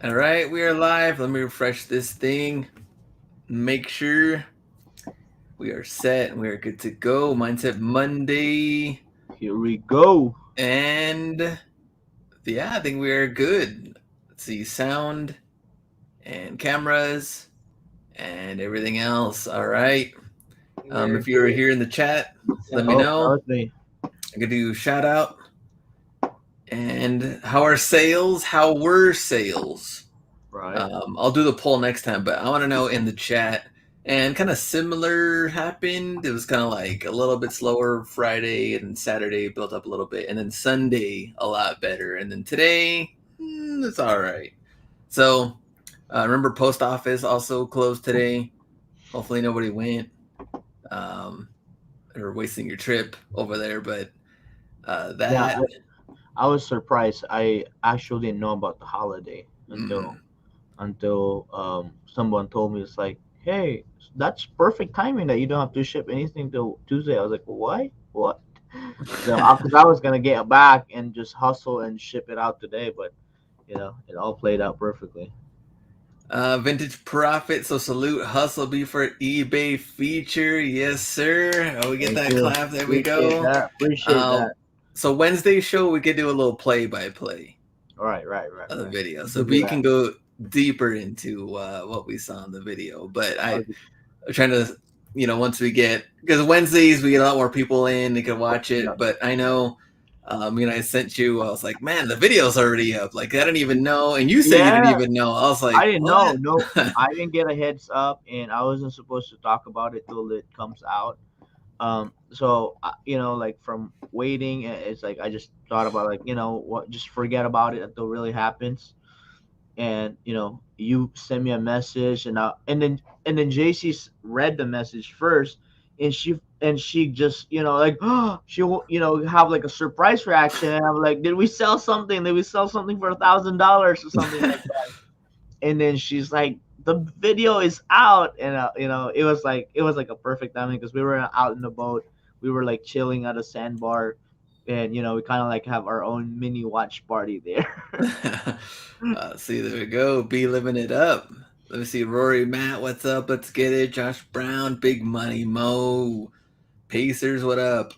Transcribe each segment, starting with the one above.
All right, we are live. Let me refresh this thing. Make sure we are set and we are good to go. Mindset Monday. Here we go. And yeah, I think we are good. Let's see, sound and cameras and everything else. All right. We're If you're good. here in the chat, let me Oh, that know. was me. I could do shout out. And how are sales? How were sales? Right. I'll do the poll next time, but I want to know in the chat. And kind of similar happened. It was kind of like a little bit slower Friday, and Saturday built up a little bit, and then Sunday a lot better, and then today it's all right. So remember, post office also closed today. Hopefully nobody went um, or wasting your trip over there, but Yeah, that I was surprised. I actually didn't know about the holiday mm, until someone told me it's like, hey, that's perfect timing that you don't have to ship anything till Tuesday. I was like, what? What? So, because I was gonna get it back and just hustle and ship it out today, but it all played out perfectly. Vintage Profit, so salute Hustle B for eBay feature. Yes, sir. Oh, we get Thank that you. clap. There we Appreciate go. that. Appreciate that. So Wednesday show, we could do a little play by play of the Right. video. We So can do B that. can go deeper into what we saw in the video. But I'm Okay. trying to, once we get, because Wednesdays we get a lot more people in, they can watch Yeah. it. But I know, I sent you, I was like, man, the video's already up. Like, I didn't even know. And you said you didn't Yeah, even know. I was I like, didn't know. what? No, I didn't get a heads up, and I wasn't supposed to talk about it till it comes out. So like from waiting, it's like I just thought about like what, just forget about it until it really happens. And you send me a message, and then JC read the message first, and she just like she'll have like a surprise reaction, and I'm like, did we sell something? Did we sell something for $1,000 or something like that? And then she's like, the video is out, and it was like a perfect timing because we were out in the boat. We were like chilling at a sandbar, and we kind of like have our own mini watch party there. See, there we go. B living it up. Let me see. Rory, Matt, what's up? Let's get it. Josh Brown, Big Money Mo. Pacers, what up?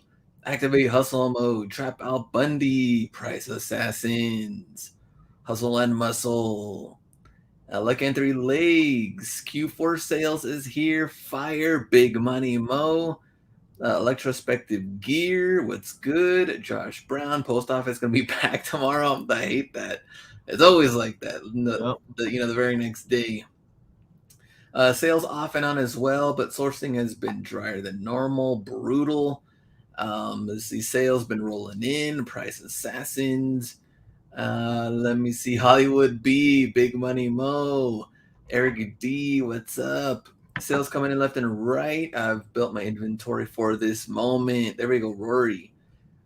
Activate hustle mode. Trap Al Bundy. Price Assassins. Hustle and muscle. Luck and three legs. Q4 sales is here. Fire. Big Money Mo. Electrospective gear. What's good? Josh Brown. Post office gonna be back tomorrow. I hate that. It's always like that. Yep. The very next day. Sales off and on as well, but sourcing has been drier than normal. Brutal. Let's see, sales been rolling in. Price Assassins. Let me see. Hollywood B. Big Money Mo. Eric D. What's up? Sales coming in left and right. I've built my inventory for this moment. There we go, Rory.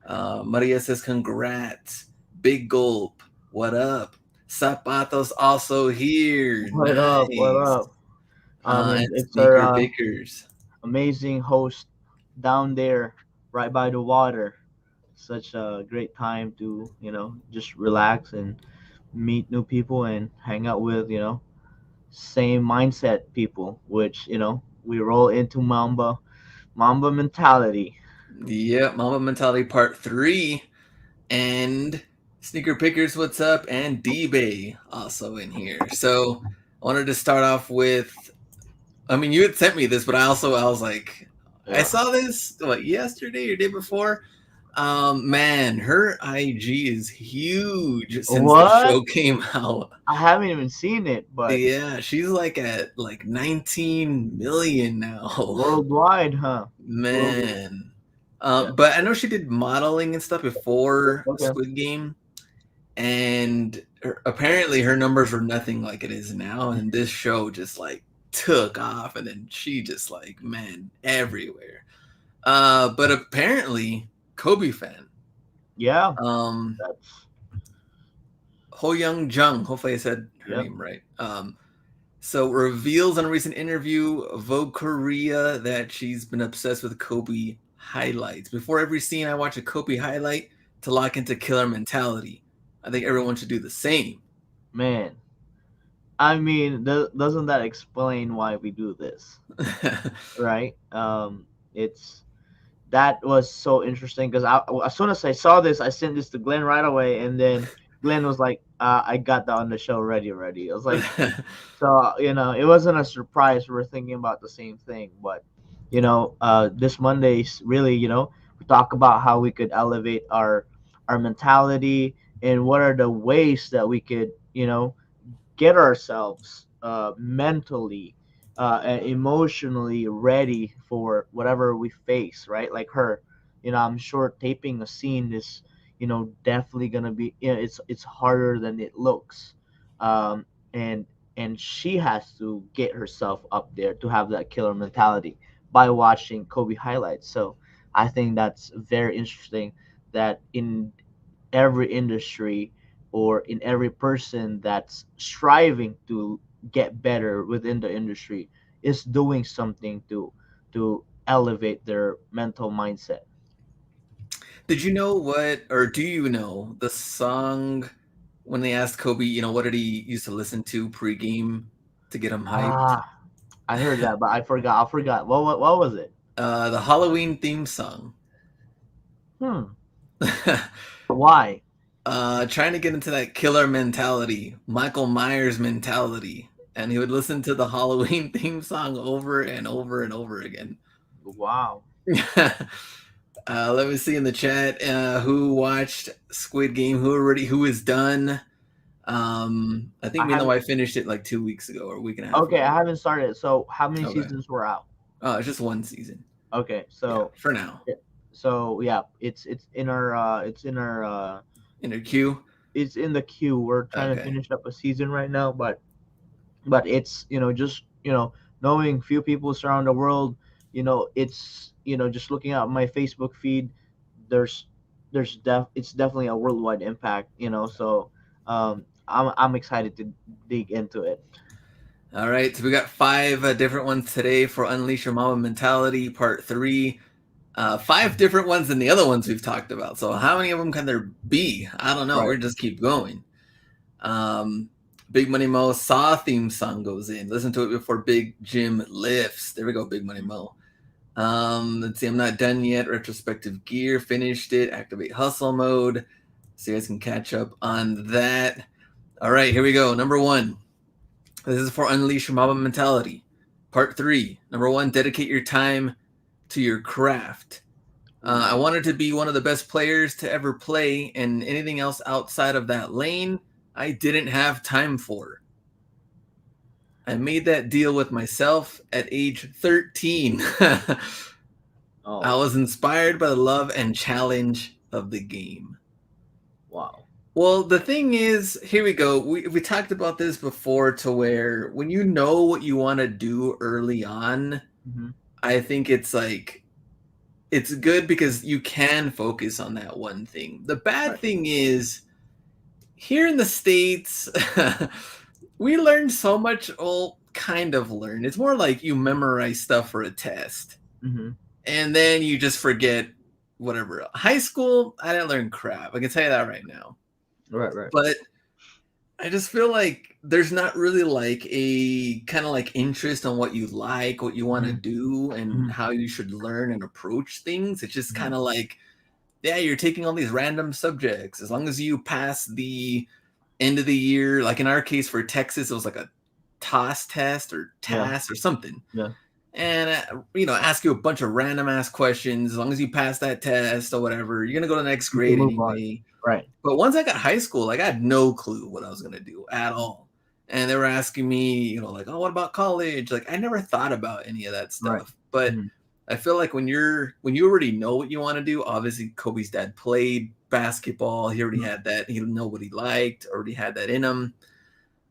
Maria says, congrats. Big Gulp. What up? Zapatos also here. What up? What Nice. up? And It's our Sneaker Pickers. amazing host down there, right by the water. Such a great time to just relax and meet new people and hang out with same mindset people, which we roll into Mamba mentality. Yep, Mamba Mentality Part 3. And Sneaker Pickers, what's up? And D-Bay also in here. So I wanted to start off with, you had sent me this, but I was like, I Yeah. saw this, what, yesterday or day before? Man, her IG is huge since the What? show came out. I haven't even seen it, but Yeah, she's like at like 19 million now. worldwide, huh? Worldwide. Man. Yeah. But I know she did modeling and stuff before Okay. Squid Game, and apparently her numbers were nothing like it is now. And this show just like took off, and then she just like man everywhere. But apparently Kobe fan. Yeah. Um, That's Ho Young Jung. Hopefully I said her Yep. name right. So reveals in a recent interview, Vogue Korea, that she's been obsessed with Kobe highlights. Before every scene, I watch a Kobe highlight to lock into killer mentality. I think everyone should do the same. Man. I mean, doesn't that explain why we do this, right? It's that was so interesting because as soon as I saw this, I sent this to Glenn right away, and then Glenn was like, "I got that on the show ready." I was like, so it wasn't a surprise. We were thinking about the same thing, but this Monday's really, we talk about how we could elevate our mentality and what are the ways that we could, get ourselves mentally and emotionally ready for whatever we face, right? Like her, I'm sure taping a scene is, definitely gonna be, it's harder than it looks, um, and and she has to get herself up there to have that killer mentality by watching Kobe highlights. So I think that's very interesting that in every industry or in every person that's striving to get better within the industry is doing something to elevate their mental mindset. Did you know what, or do you know the song when they asked Kobe, what did he used to listen to pregame to get him hyped? Ah, I heard that, but I forgot. What was it? The Halloween theme song. Hmm. Why? Trying to get into that killer mentality, Michael Myers mentality. And he would listen to the Halloween theme song over and over and over again. Wow. Let me see in the chat who watched Squid Game, who is done. I think I me and the haven't. wife finished it like 2 weeks ago or a week and a half Okay, I ago. haven't started. So how many Okay. seasons were out? Oh, it's just one season. Okay, Yeah, so for now. yeah, In a queue. it's in the queue. We're trying to Okay. finish up a season right now, but it's just knowing few people around the world. It's just looking at my Facebook feed. There's it's definitely a worldwide impact. So I'm excited to dig into it. All right, so we got five different ones today for Unleash Your Mama Mentality Part 3. Five different ones than the other ones we've talked about. So how many of them can there be? I don't know. Right. We're just keep going. Um, Big Money Mo Saw theme song goes in. Listen to it before Big Jim lifts. There we go, Big Money Mo. Let's see, I'm not done yet. Retrospective gear, finished it. Activate hustle mode. So you guys can catch up on that. All right, here we go. Number one. This is for Unleash Your Mama Mentality. Part 3. Number 1, dedicate your time to your craft. I Ooh. wanted to be one of the best players to ever play, and anything else outside of that lane, I didn't have time for. I made that deal with myself at age 13. I Oh, was inspired by the love and challenge of the game. wow. Well, the thing is, here we go. We talked about this before to where when you know what you want to do early on, Hmm. I think it's like it's good because you can focus on that one thing. The bad Right. thing is here in the States, we learn so much, well, kind of learn. It's more like you memorize stuff for a test Hmm. and then you just forget whatever. High school, I didn't learn crap. I can tell you that right now. Right. Right. But I just feel like there's not really like a kind of like interest on what you like, what you want to Hmm. do, and Hmm. how you should learn and approach things. It's just Hmm. kind of like, yeah, you're taking all these random subjects. As long as you pass the end of the year, like in our case for Texas, it was like a TOS test or Yeah. TAS or something. Yeah. And, ask you a bunch of random ass questions. As long as you pass that test or whatever, you're going to go to the next You can grade move on. anyway. Right. But once I got high school, like I had no clue what I was gonna do at all. And they were asking me, like, oh, what about college? Like I never thought about any of that Right. stuff. But Hmm. I feel like when you already know what you want to do, obviously Kobe's dad played basketball. He already had that. He know what he liked, already had that in him.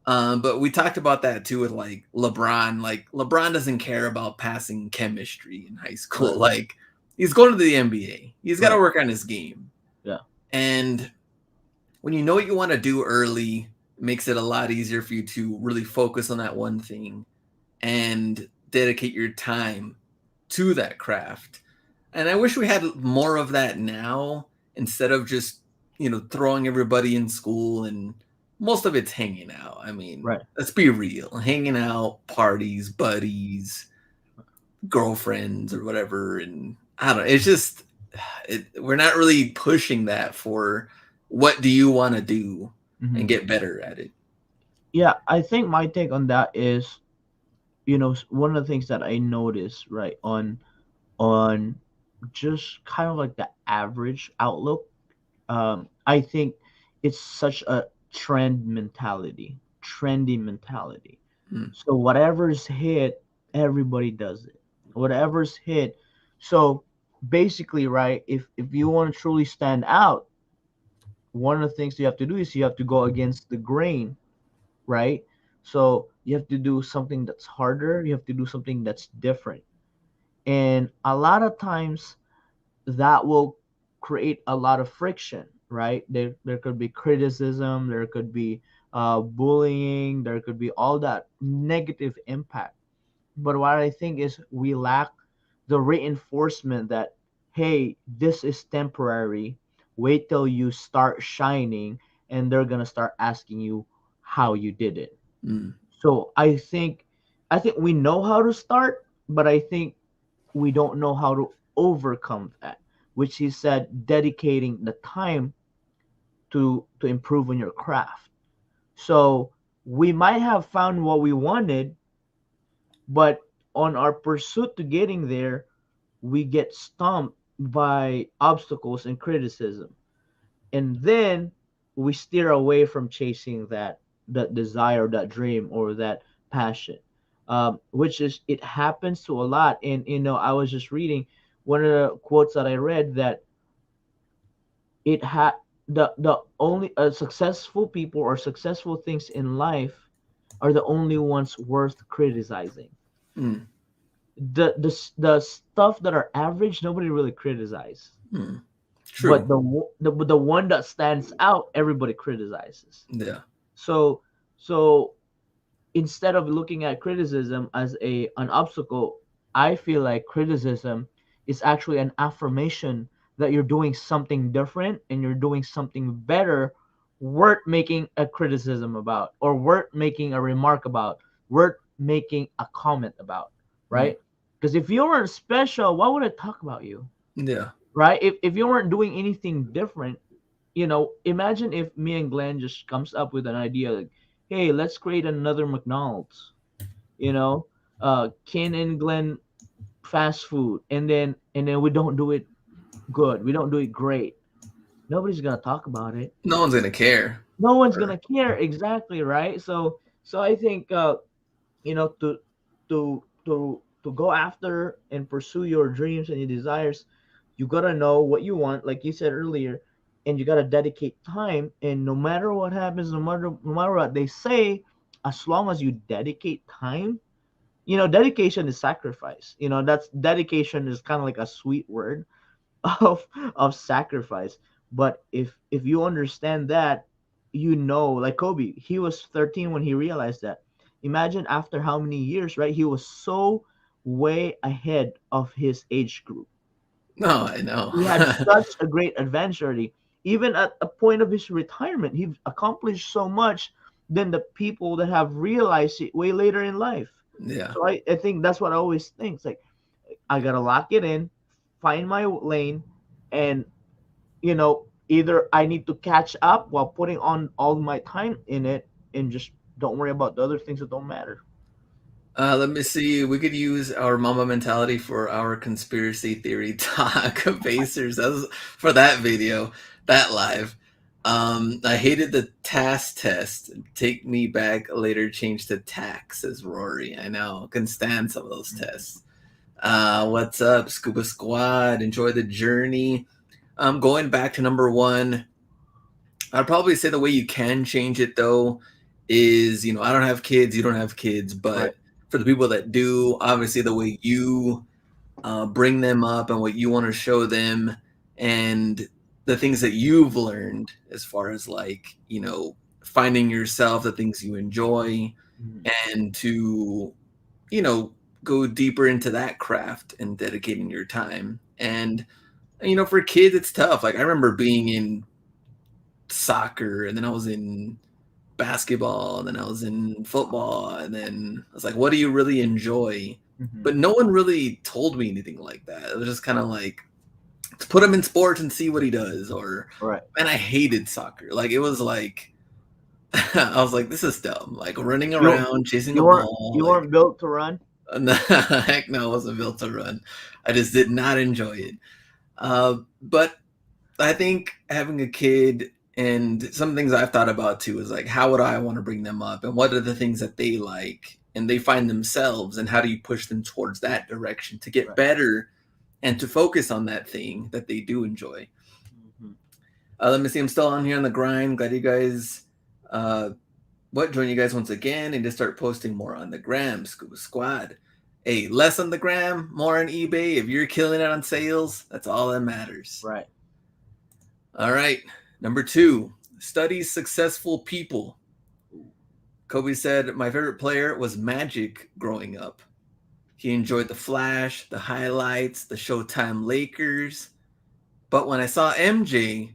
But we talked about that too with like LeBron. Like LeBron doesn't care about passing chemistry in high school. Right. Like he's going to the NBA. He's got to Right. work on his game. Yeah. And when you know what you want to do early, it makes it a lot easier for you to really focus on that one thing and dedicate your time to that craft. And I wish we had more of that now instead of just, throwing everybody in school and most of it's hanging out. I mean, Right. let's be real. Hanging out, parties, buddies, girlfriends or whatever, and I don't know. It's just we're not really pushing that for what do you want to do and Hmm. get better at it. Yeah, I think my take on that is, one of the things that I noticed, right, on just kind of like the average outlook. I think it's such a trendy mentality. Mm, So whatever's hit, everybody does it. Whatever's hit. So basically, right, if you want to truly stand out, one of the things you have to do is you have to go against the grain, right? So you have to do something that's harder, you have to do something that's different. And a lot of times that will create a lot of friction, right? There could be criticism, there could be bullying, there could be all that negative impact. But what I think is we lack the reinforcement that, hey, this is temporary. Wait till you start shining, and they're gonna start asking you how you did it. mm, So I think we know how to start, but I think we don't know how to overcome that, which he said dedicating the time to improve on your craft. So we might have found what we wanted, but on our pursuit to getting there, we get stumped by obstacles and criticism. And then we steer away from chasing that desire, that dream, or that passion. Which is, it happens to a lot. And I was just reading one of the quotes that I read, that it had the only successful people or successful things in life are the only ones worth criticizing. mm, The stuff that are average, nobody really criticizes, mm. but True. the one that stands out, everybody criticizes. Yeah. So instead of looking at criticism as a an obstacle, I feel like criticism is actually an affirmation that you're doing something different and you're doing something better, worth making a criticism about, or worth making a remark about, worth making a comment about, Mm, right? Because if you weren't special, why would I talk about you? yeah. Right? If you weren't doing anything different, imagine if me and Glenn just comes up with an idea like, hey, let's create another McDonald's, you know, Ken and Glenn fast food, and then we don't do it good, we don't do it great. Nobody's gonna talk about it. No one's gonna care. No one's Or, gonna care, exactly, right? So I think to go after and pursue your dreams and your desires, you gotta know what you want, like you said earlier, and you gotta dedicate time. And no matter what happens, no matter what they say, as long as you dedicate time, dedication is sacrifice. That's dedication is kind of like a sweet word of of sacrifice. But if you understand that, like Kobe, he was 13 when he realized that. Imagine after how many years, right? He was so way ahead of his age group. no, I know. He had such a great adventure. Even at a point of his retirement, he accomplished so much than the people that have realized it way later in life. Yeah. So I think that's what I always think. It's like, I gotta lock it in, find my lane, and either I need to catch up while putting on all my time in it, and just don't worry about the other things that don't matter. Let me see. We could use our Mamba mentality for our conspiracy theory talk of Pacers. That was for that video, that live. I hated the task test. Take me back later. Change to tax, says Rory. I know. Can stand some of those tests. What's up, Scuba Squad? Enjoy the journey. Going back to number one, I'd probably say the way you can change it though is, I don't have kids, you don't have kids, Right. but for the people that do, obviously the way you bring them up and what you want to show them and the things that you've learned as far as like, finding yourself, the things you enjoy, Mhm. and to, you know, go deeper into that craft and dedicating your time. And, for kids, it's tough. Like I remember being in soccer and then I was in basketball, and then I was in football, and then I was like, what do you really enjoy? Hmm. But no one really told me anything like that. It was just kind of like, put him in sports and see what he does. Or, Right. man, I hated soccer. Like, it was like, I was like, this is dumb. Like, running You around, chasing a you weren't ball. you Like, weren't built to run. heck no, I wasn't built to run. I just did not enjoy it. But I think having a kid, and some things I've thought about too, is like, how would I want to bring them up, and what are the things that they like and they find themselves, and how do you push them towards that direction to get Right. better and to focus on that thing that they do enjoy. Hmm. Let me see. I'm still on here on the grind. Glad you guys, uh, join you guys once again, and to start posting more on the gram, Scuba Squad. Hey, less on the gram, more on eBay. If you're killing it on sales, that's all that matters. Right. All right. Number 2, study successful people. Kobe said, my favorite player was Magic growing up. He enjoyed the flash, the highlights, the Showtime Lakers. But when I saw MJ,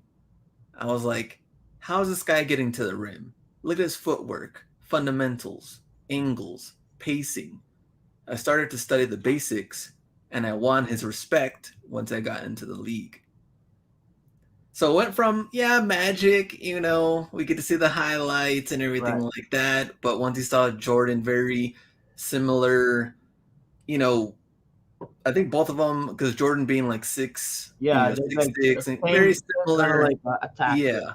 I was like, how is this guy getting to the rim? Look at his footwork, fundamentals, angles, pacing. I started to study the basics, and I won his respect once I got into the league. So it went from, yeah, Magic, we get to see the highlights and everything Right. like that. But once you saw Jordan, very similar, you know, I think both of them, because Jordan being like six, Yeah, there's six like the six, and very same kind of similar. like attack. Yeah. Yeah,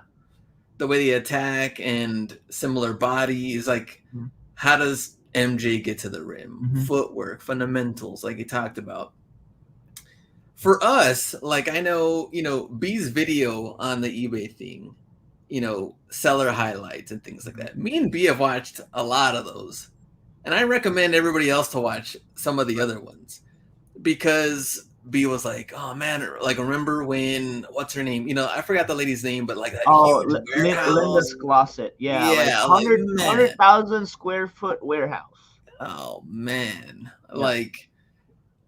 the way they attack and similar body is like, Mm-hmm. how does MJ get to the rim? Mm-hmm. Footwork, fundamentals, like he talked about. For us, like I know, B's video on the eBay thing, seller highlights and things like that. Me and B have watched a lot of those. And I recommend everybody else to watch some of the other ones, because B was like, "Oh man, like remember when what's her name? I forgot the lady's name, but like that Oh, huge Linda's warehouse." closet. Yeah, like Yeah, like 100 man, 100,000 square foot warehouse. oh man, Yeah. like,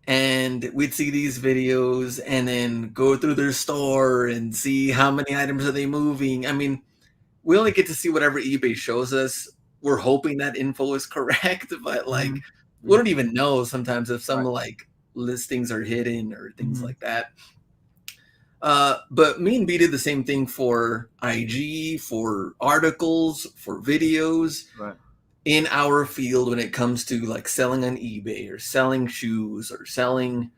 and we'd see these videos and then go through their store and see how many items are they moving. I mean, we only get to see whatever eBay shows us. We're hoping that info is correct, but Hmm. like we don't even know sometimes if some Right. like listings are hidden or things Hmm. like that. But me and B did the same thing for IG, for articles, for videos Right. in our field when it comes to like selling on eBay or selling shoes or selling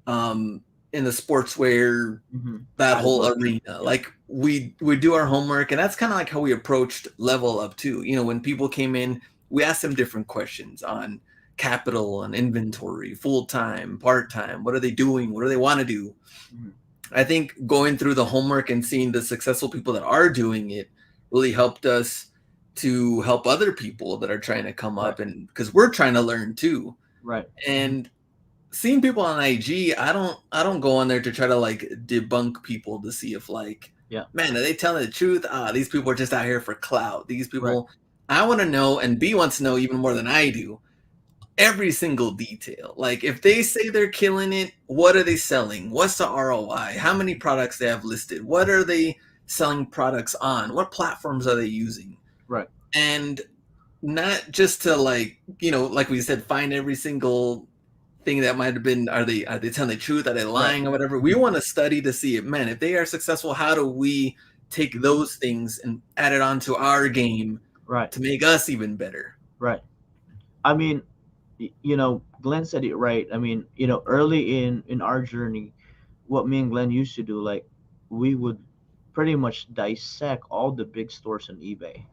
um, in the sportswear, Hmm. that whole Category. arena. Yeah. Like we do our homework, and that's kind of like how we approached Level Up too. When people came in, we asked them different questions on capital and inventory, full time, part time. What are they doing? What do they want to do? Hmm. I think going through the homework and seeing the successful people that are doing it really helped us to help other people that are trying to come Right. up, and because we're trying to learn too. Right. Hmm. And seeing people on IG, I don't go on there to try to like debunk people to see if like, Yeah. man, are they telling the truth? These people are just out here for clout. These Right. people, I want to know, and B wants to know even more than I do, every single detail. Like if they say they're killing it, what are they selling? What's the ROI? How many products they have listed? What are they selling products on? What platforms are they using? Right. And not just to like, like we said, find every single thing that might have been, are they telling the truth, are they Right. lying or whatever. We Hmm. want to study to see it, man, if they are successful, how do we take those things and add it onto our game Right. to make us even better. Right. I mean, Glenn said it right. I mean, early in our journey, what me and Glenn used to do, like, we would pretty much dissect all the big stores on eBay.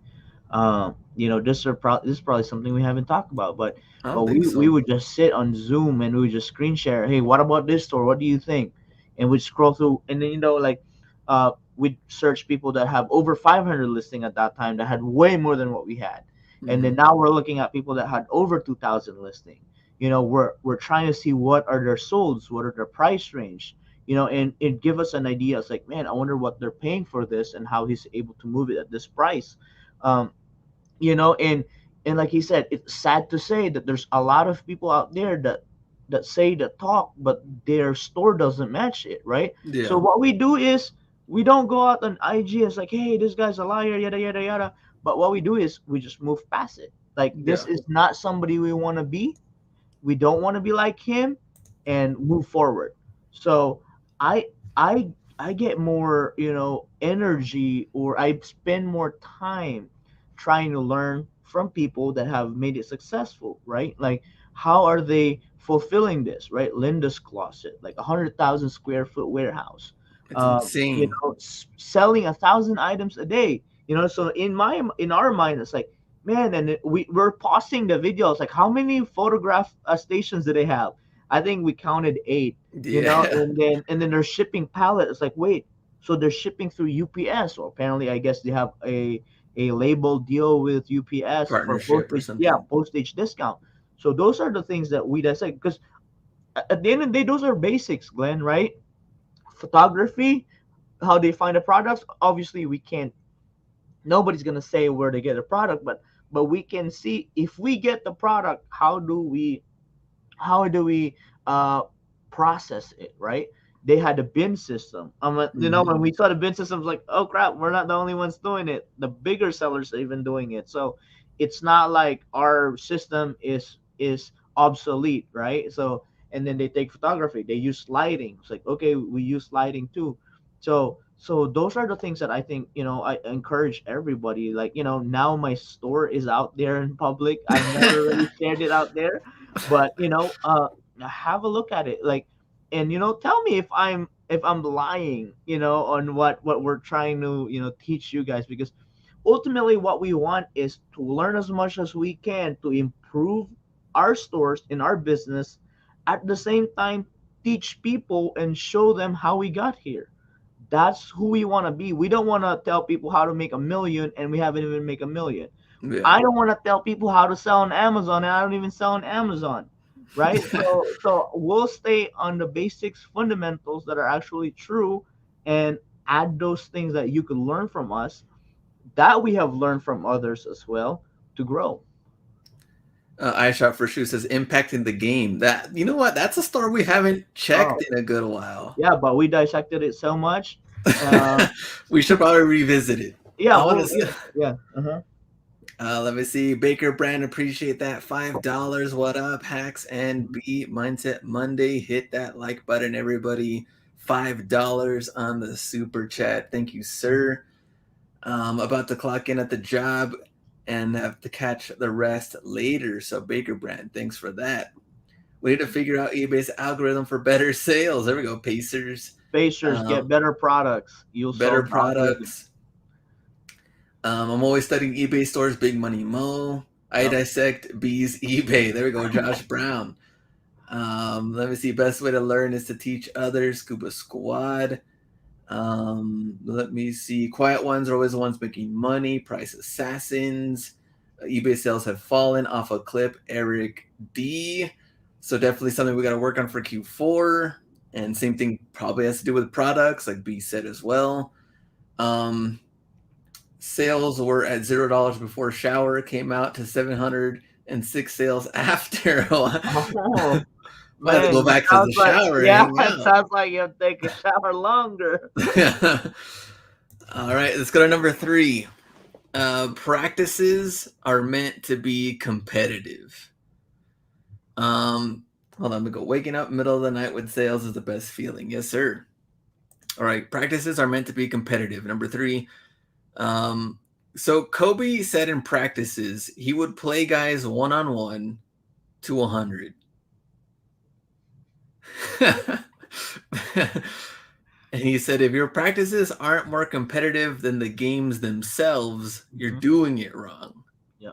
This is probably something we haven't talked about, but I don't think we so. would just sit on Zoom and we would just screen share. Hey, what about this store? What do you think? And we'd scroll through, and then like, we'd search people that have over 500 listing at that time that had way more than what we had, and then Mm-hmm. now we're looking at people that had over 2,000 listing. We're trying to see what are their solds, what are their price range. And it give us an idea. It's like, man, I wonder what they're paying for this and how he's able to move it at this price. Um, and like he said, it's sad to say that there's a lot of people out there that say that talk, but their store doesn't match it, right? So Yeah. what we do is we don't go out on IG and it's like, hey, this guy's a liar, yada yada yada. But what we do is we just move past it. Like, Yeah. this is not somebody we want to be. We don't want to be like him, and move forward. So i I get more, energy, or I spend more time trying to learn from people that have made it successful, right? Like, how are they fulfilling this, right? Linda's closet, like 100,000 square foot warehouse, It's insane. selling 1,000 items a day. So in our mind, it's like, man, and we're pausing the videos, like, how many photograph stations do they have? I think we counted 8. Yeah. And then they're shipping pallet. It's like, wait, so they're shipping through UPS. So apparently, I guess they have a label deal with UPS for Partnership or postage, yeah, something. postage discount. So those are the things that we dissect, because at the end of the day, those are basics, Glenn, right? Photography, how they find the products. Obviously, we can't, nobody's gonna say where to get a product, but we can see, if we get the product, how do we uh process it, right? They had a bin system. Hmm. When we saw the bin system, it's like, oh crap, we're not the only ones doing it. The bigger sellers are even doing it. So it's not like our system is obsolete, right? So, and then they take photography, they use lighting. It's like, okay, we use lighting too. So those are the things that I think, I encourage everybody. Like, now my store is out there in public. I've never really shared it out there, but have a look at it, like, and tell me if I'm lying, on what we're trying to, teach you guys, because ultimately what we want is to learn as much as we can to improve our stores in our business, at the same time teach people and show them how we got here. That's who we want to be. We don't want to tell people how to make a million and we haven't even make a million. Yeah. I don't want to tell people how to sell on Amazon and I don't even sell on Amazon, right? So we'll stay on the basics, fundamentals that are actually true, and add those things that you can learn from us, that we have learned from others as well, to grow. iShop for Shoe says impacting the game. That, you know what? That's a store we haven't checked Oh, in a good while. yeah, but we dissected it so much. Uh, We should probably revisit it. yeah, I want well, to. yeah, yeah, uh-huh. Let me see. Baker Brand, appreciate that. $5. What up, Hacks and B Mindset Monday? Hit that like button, everybody. $5 on the super chat. Thank you, sir. About to clock in at the job and have to catch the rest later. So, Baker Brand, thanks for that. We need to figure out eBay's algorithm for better sales. There we go, Pacers. Spacers, get Um, better products. You'll better solve the algorithm. products. I'm always studying eBay stores, Big Money Mo. I Yep. dissect B's eBay. There we go, Josh Brown. Let me see. Best way to learn is to teach others. Scuba Squad. Let me see. Quiet ones are always the ones making money. Price Assassins. eBay sales have fallen off a clip. Eric D. So definitely something we got to work on for Q4. And same thing probably has to do with products, like B said as well. Um, Sales were at $0 before shower, came out to 706 sales after. Oh, Might have to man, go it back to sounds the like, shower and yeah, hang it out. sounds like you have to take a shower longer. All right, let's go to number 3. Practices are meant to be competitive. Um, Hold on, we go. Waking up middle of the night with sales is the best feeling. Yes, sir. All right, practices are meant to be competitive. Number 3. Um, so Kobe said in practices he would play guys one on one to 100. And he said if your practices aren't more competitive than the games themselves, you're Hmm. doing it wrong. Yeah.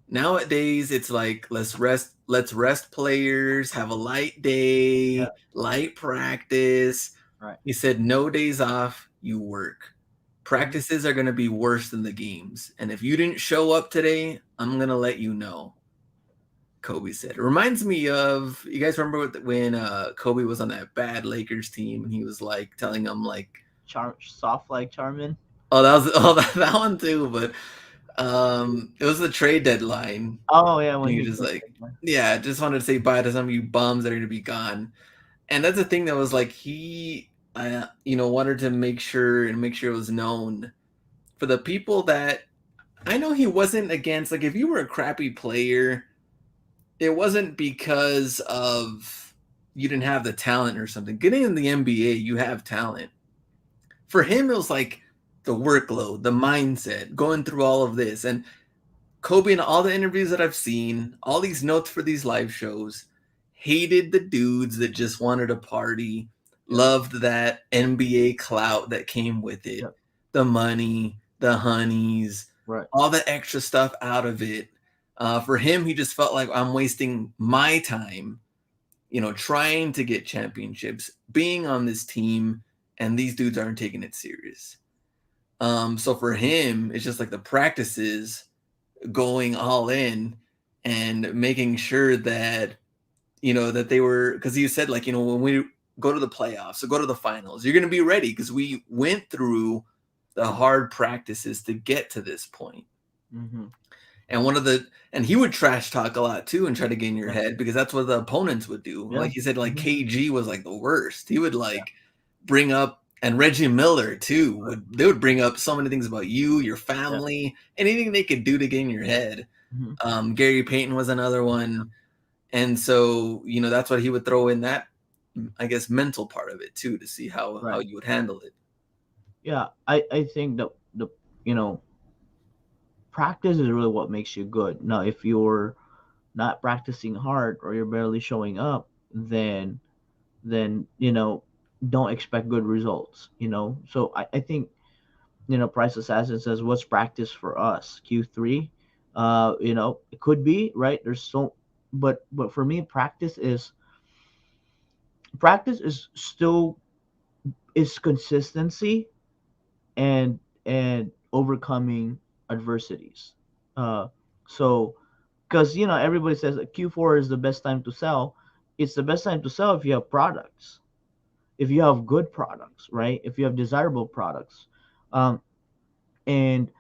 Nowadays it's like let's rest players, have a light Yeah. day, light practice. Right. He said no days off, you work. Hmm. Practices are going to be worse than the games. And if you didn't show up today, I'm going to let you know. Kobe said. It reminds me of, you guys remember when Kobe was on that bad Lakers team and he was like telling them like, Soft like Charmin. oh that was oh that one too, but it was the trade deadline Oh yeah, and when he he was was just like, like, yeah, just wanted to say bye to some of you bums that are gonna be gone. And that's the thing that was like he wanted to make sure it was known for the people that I know he wasn't against, like, if you were a crappy player, it wasn't because of you didn't have the talent or something. Getting in the NBA, you have talent. For him, it was like the workload, the mindset, going through all of this. And Kobe, in all the interviews that I've seen, all these notes for these live shows, hated the dudes that just wanted to party, Yep. loved that NBA clout that came with it, Yep. the money, the honeys, Right. all the extra stuff out of it. For him, he just felt like I'm wasting my time, trying to get championships, being on this team, and these dudes aren't taking it serious. So for him, it's just like the practices going all in and making sure that that they were, because he said, like, when we go to the playoffs or go to the finals, you're going to be ready because we went through the hard practices to get to this point. Mm-hmm. And and he would trash talk a lot too and try to get in your Yeah. head because that's what the opponents would do. Yeah. Like he said, like Mm-hmm. KG was like the worst. He would Yeah. like bring up, and Reggie Miller too Right. they would bring up so many things about you, your Yeah. family, anything they could do to get in your head. Mm-hmm. Gary Payton was another one. And so, that's what he would throw in, that, I guess, mental part of it too, to see how Right. you would handle it. Yeah. I think the you know practice is really what makes you good. Now, if you're not practicing hard or you're barely showing up, then don't expect good results. So I think Price Assassin says, what's practice for us? Q3. It could be right. There's so, but for me, practice is still is consistency and overcoming adversities. Uh, so because everybody says that Q4 is the best time to sell. It's the best time to sell if you have products, if you have good products, right? If you have desirable products, um, and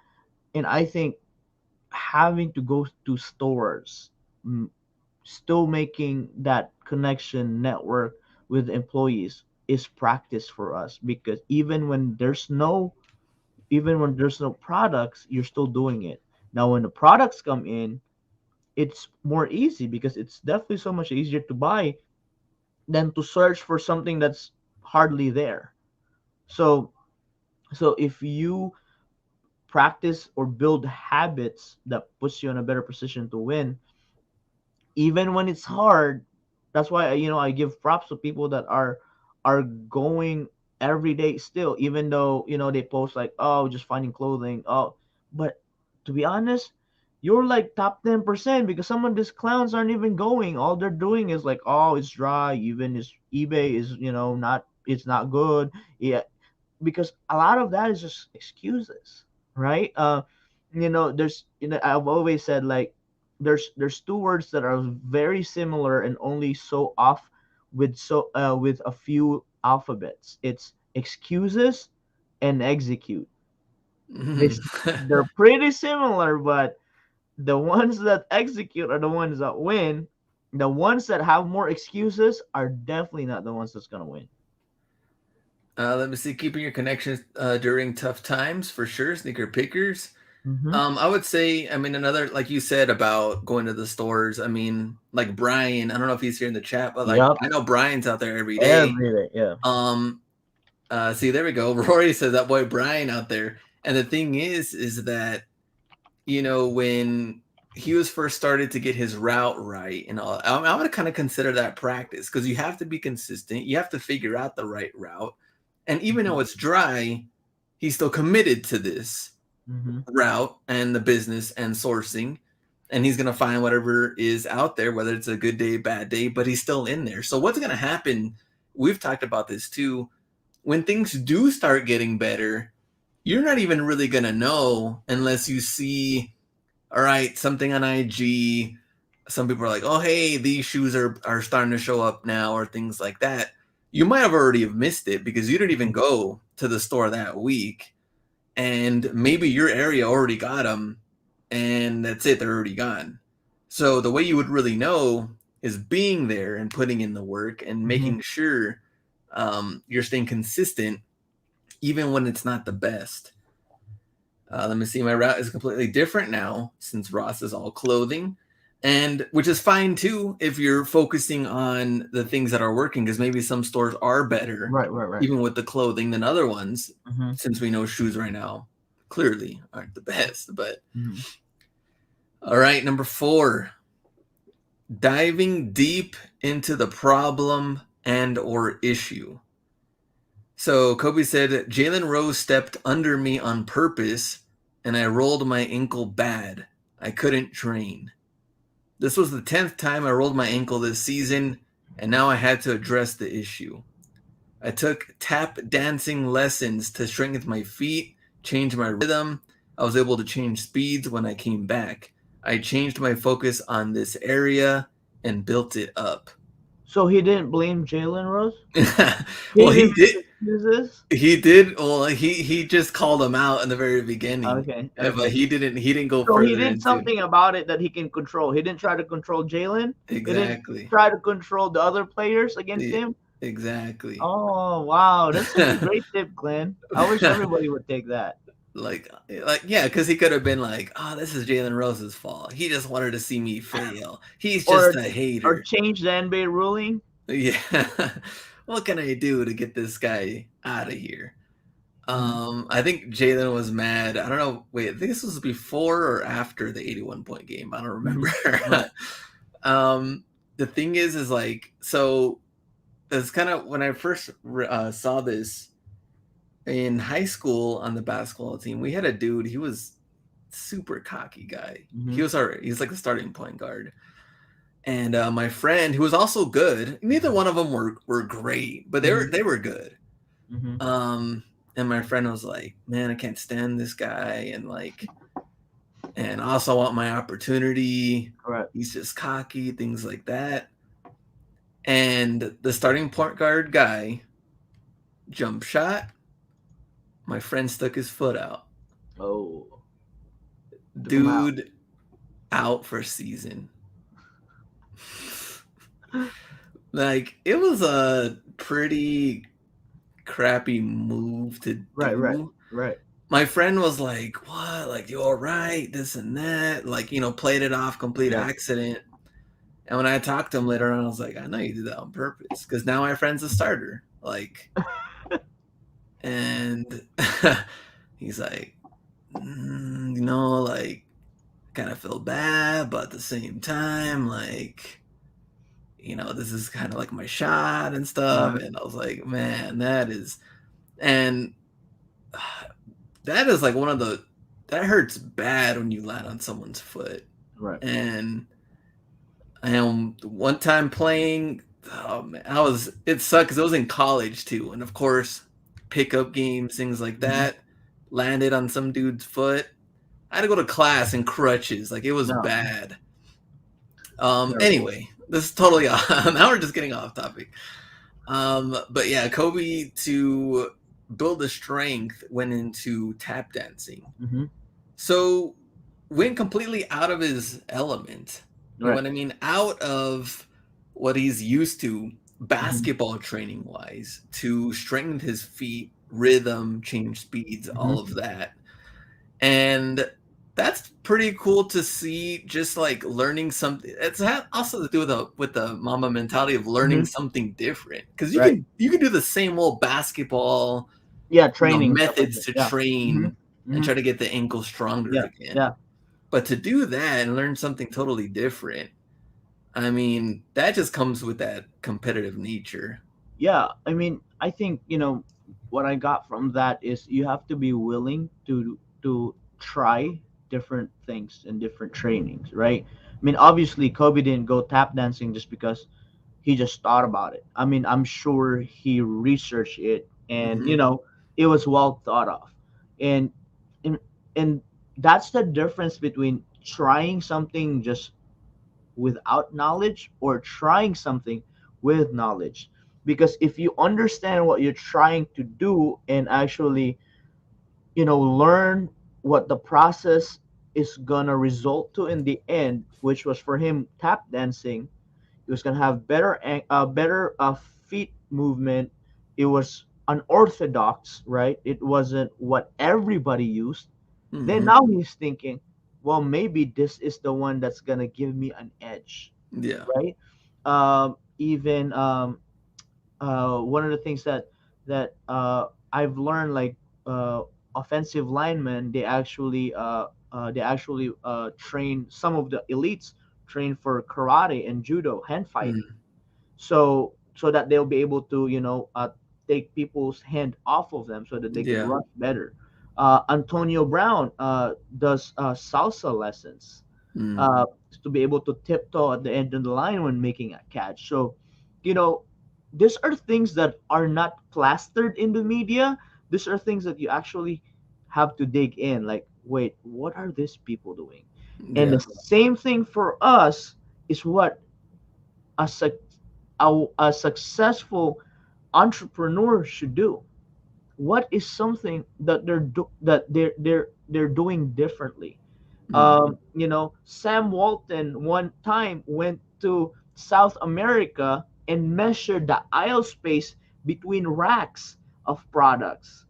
and I think having to go to stores, mm, still making that connection network with employees is practice for us, because even when there's no products, you're still doing it. Now when the products come in, it's more easy because it's definitely so much easier to buy than to search for something that's hardly there. So so if you practice or build habits that puts you in a better position to win, even when it's hard. That's why I give props to people that are going every day still, even though they post like, oh, just finding clothing. Oh, but to be honest, you're like top 10%, because some of these clowns aren't even going. All they're doing is like, oh, it's dry. Even is eBay is not, it's not good. Yeah, because a lot of that is just excuses, right? There's I've always said, like, there's two words that are very similar and only so off with a few alphabets. It's excuses and execute. they Mhm. they're pretty similar, but the ones that execute are the ones that win. The ones that have more excuses are definitely not the ones that's gonna win. Let me see. Keeping your connections during tough times, for sure. Sneaker pickers. Mm-hmm. I would say, I mean, another, like you said about going to the stores. I mean, like Brian, I don't know if he's here in the chat, but like Yep. I know Brian's out there every day. Every day. Yeah. Um, See, there we go. Rory says that boy Brian out there. And the thing is that, when he was first started to get his route right and all, I would kind of consider that practice, because you have to be consistent. You have to figure out the right route. And even Mm-hmm. though it's dry, he's still committed to this Mm-hmm. route and the business and sourcing. And he's going to find whatever is out there, whether it's a good day, bad day, but he's still in there. So what's going to happen? We've talked about this too. When things do start getting better, you're not even really going to know unless you see, all right, something on IG. Some people are like, oh, hey, these shoes are starting to show up now, or things like that. You might have already have missed it because you didn't even go to the store that week. And maybe your area already got them, and that's it, they're already gone. So the way you would really know is being there and putting in the work and Mm-hmm. making sure you're staying consistent even when it's not the best. Let me see. My route is completely different now since Ross is all clothing, and which is fine too if you're focusing on the things that are working, because maybe some stores are better, Right, right, right. even with the clothing, than other ones. Mm-hmm. Since we know shoes right now clearly aren't the best. But Mm-hmm. all right, number 4, diving deep into the problem and or issue. So Kobe said, Jalen Rose stepped under me on purpose and I rolled my ankle bad. I couldn't train. This was the 10th time I rolled my ankle this season, and now I had to address the issue. I took tap dancing lessons to strengthen my feet, change my rhythm. I was able to change speeds when I came back. I changed my focus on this area and built it up. So he didn't blame Jalen Rose. Well, He didn't make excuses. he did. Well, he just called him out in the very beginning, Okay, but okay. he didn't go So he further did into something about it that he can control. He didn't try to control Jalen. He didn't exactly. try to control the other players against Yeah, him. exactly. Oh wow, that's such a great tip, Glenn. I wish everybody would take that. like yeah, because he could have been like, oh, this is Jalen Rose's fault. He just wanted to see me fail. He's just Or a or hater. change the NBA ruling. Yeah. What can I do to get this guy out of here? Mhm, I think Jalen was mad. I don't know. Wait, I think this was before or after the 81-point game. I don't remember. mhm. Right. um, the thing is like, so it's kind of when I first saw this in high school on the basketball team. We had a dude. He was super cocky guy. Mhm, He's like the starting point guard. And my friend, who was also good, neither one of them were great, but mhm, they were good. mhm. Um, and my friend was like, "Man, I can't stand this guy," and like, and also want my opportunity. Right. He's just cocky, things like that. And the starting point guard guy, jump shot. My friend stuck his foot out. Oh, took him out. Dude, out for season. Like it was a pretty crappy move to Right, right, do. right. My friend was like, "What? Like you all right? This and that." Like played it off complete Yeah. accident. And when I talked to him later on, I was like, "I know you did that on purpose because now my friend's a starter." Like, and he's like, like, kind of feel bad, but at the same time, like, this is kind of like my shot and stuff. Uh, And I was like, man, and that is like one of that hurts bad when you land on someone's foot. right. And I am one time playing, oh man, it sucked because it was in college too. And of course, pickup games, things like Mhm. that, landed on some dude's foot. I had to go to class in crutches. Like it was No, bad. terrible. Anyway, this is totally off. Now we're just getting off topic. But yeah, Kobe to build the strength went into tap dancing. Hmm. So went completely out of his element. You know Right. what I mean? Out of what he's used to Hmm. basketball training wise to strengthen his feet, rhythm, change speeds, all Hmm. of that. And that's pretty cool to see, just like learning something. It's also to do with the Mamba mentality of learning Hmm. something different, because Right. you can do the same old basketball Yeah, training stuff like methods that. to Yeah. Hmm. train and Hmm. try to get the ankle stronger Yeah. again. Yeah. But to do that and learn something totally different, I mean, that just comes with that competitive nature. Yeah. I mean, I think what I got from that is you have to be willing to try different things and different trainings, right? I mean, obviously, Kobe didn't go tap dancing just because he just thought about it. I mean, I'm sure he researched it, and Hmm. it was well thought of, and and and that's the difference between trying something just without knowledge or trying something with knowledge. Because if you understand what you're trying to do and actually learn what the process is gonna result to in the end, which was for him tap dancing. He was gonna have better feet movement. It was unorthodox, right? It wasn't what everybody used. Then Mm-hmm. now he's thinking, well, maybe this is the one that's gonna give me an edge, Yeah. right? Even one of the things that I've learned, like uh, offensive linemen, they actually train, some of the elites train for karate and judo, hand fighting, Mm. so that they'll be able to, take people's hand off of them so that they can Yeah. rush better. Antonio Brown does salsa lessons Mm. uh, to be able to tiptoe at the end of the line when making a catch. So, you know, these are things that are not plastered in the media. These are things that you actually have to dig in. Like, wait, what are these people doing? And Yeah. the same thing for us is what a, a successful entrepreneur should do. What is something that they're doing differently? Mm. Sam Walton one time went to South America and measured the aisle space between racks of products.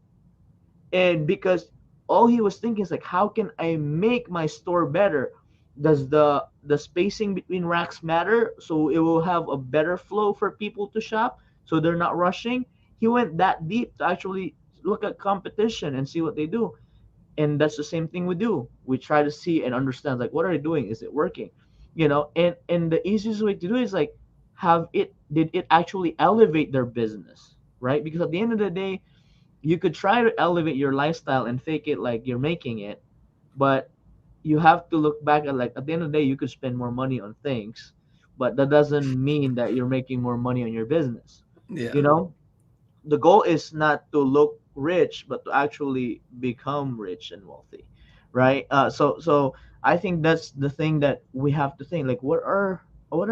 And because all he was thinking is like, how can I make my store better? Does the spacing between racks matter so it will have a better flow for people to shop so they're not rushing? He went that deep to actually look at competition and see what they do. And that's the same thing we do. We try to see and understand, like, what are they doing, is it working? And the easiest way to do it is like, have it did it actually elevate their business, right? Because at the end of the day, you could try to elevate your lifestyle and fake it like you're making it, but you have to look back at, like, at the end of the day, you could spend more money on things, but that doesn't mean that you're making more money on your business. Yeah. you know the goal is not to look rich, but to actually become rich and wealthy, right? So I think that's the thing that we have to think, like, what are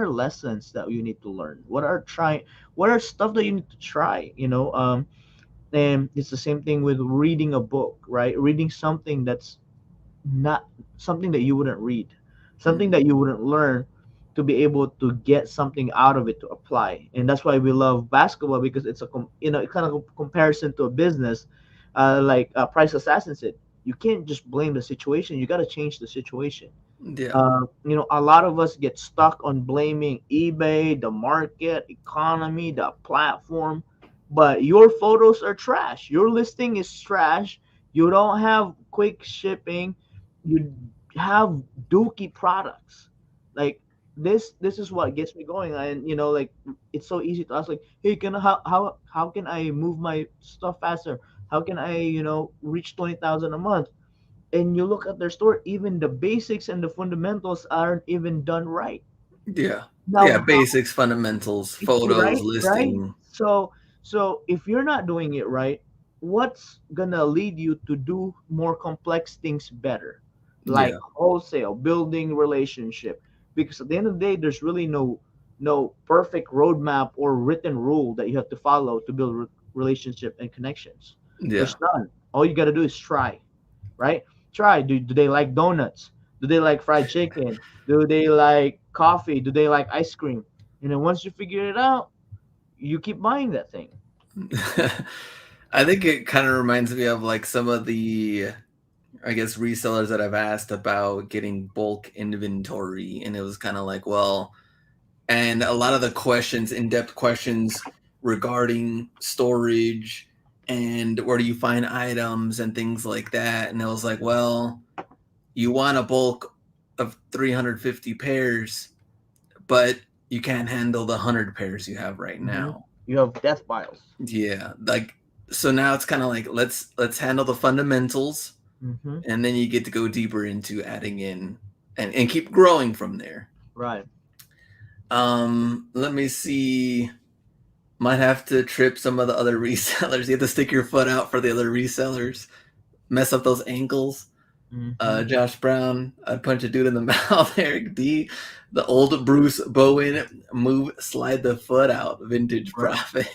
lessons that you need to learn, what are stuff that you need to try, and it's the same thing with reading a book, right? Reading something that's not something that you wouldn't read, something Mm. that you wouldn't learn, to be able to get something out of it to apply. And that's why we love basketball, because it's kind of a comparison to a business, like Price Assassin said. You can't just blame the situation. You got to change the situation. Yeah. A lot of us get stuck on blaming eBay, the market, economy, the platform, but your photos are trash. Your listing is trash. You don't have quick shipping. You have dookie products. Like, this is what gets me going. And like, it's so easy to ask, like, hey, how can I move my stuff faster? How can I, reach 20,000 a month? And you look at their store, even the basics and the fundamentals aren't even done right. Yeah. Now, Yeah. Basics, fundamentals, photos, right? listing. So if you're not doing it right, what's gonna lead you to do more complex things better, like Yeah. wholesale, building relationship? Because at the end of the day, there's really no perfect roadmap or written rule that you have to follow to build relationship and connections. Yeah. There's none. All you gotta do is try, right? Try. Do they like donuts? Do they like fried chicken? Do they like coffee? Do they like ice cream? And then once you figure it out, you keep buying that thing. I think it kind of reminds me of like some of the, I guess, resellers that I've asked about getting bulk inventory. And it was kind of like, well, and a lot of the questions, in depth questions regarding storage and where do you find items and things like that. And it was like, well, you want a bulk of 350 pairs, but you can't handle the 100 pairs you have right Hmm. now. You have death piles. Yeah, like, so now it's kind of like, let's handle the fundamentals, Hmm. and then you get to go deeper into adding in and keep growing from there. Right. Let me see. Might have to trip some of the other resellers. You have to stick your foot out for the other resellers. Mess up those ankles. Hmm. Josh Brown, I'd punch a dude in the mouth. Eric D, the old Bruce Bowen move, slide the foot out, vintage Right. profit.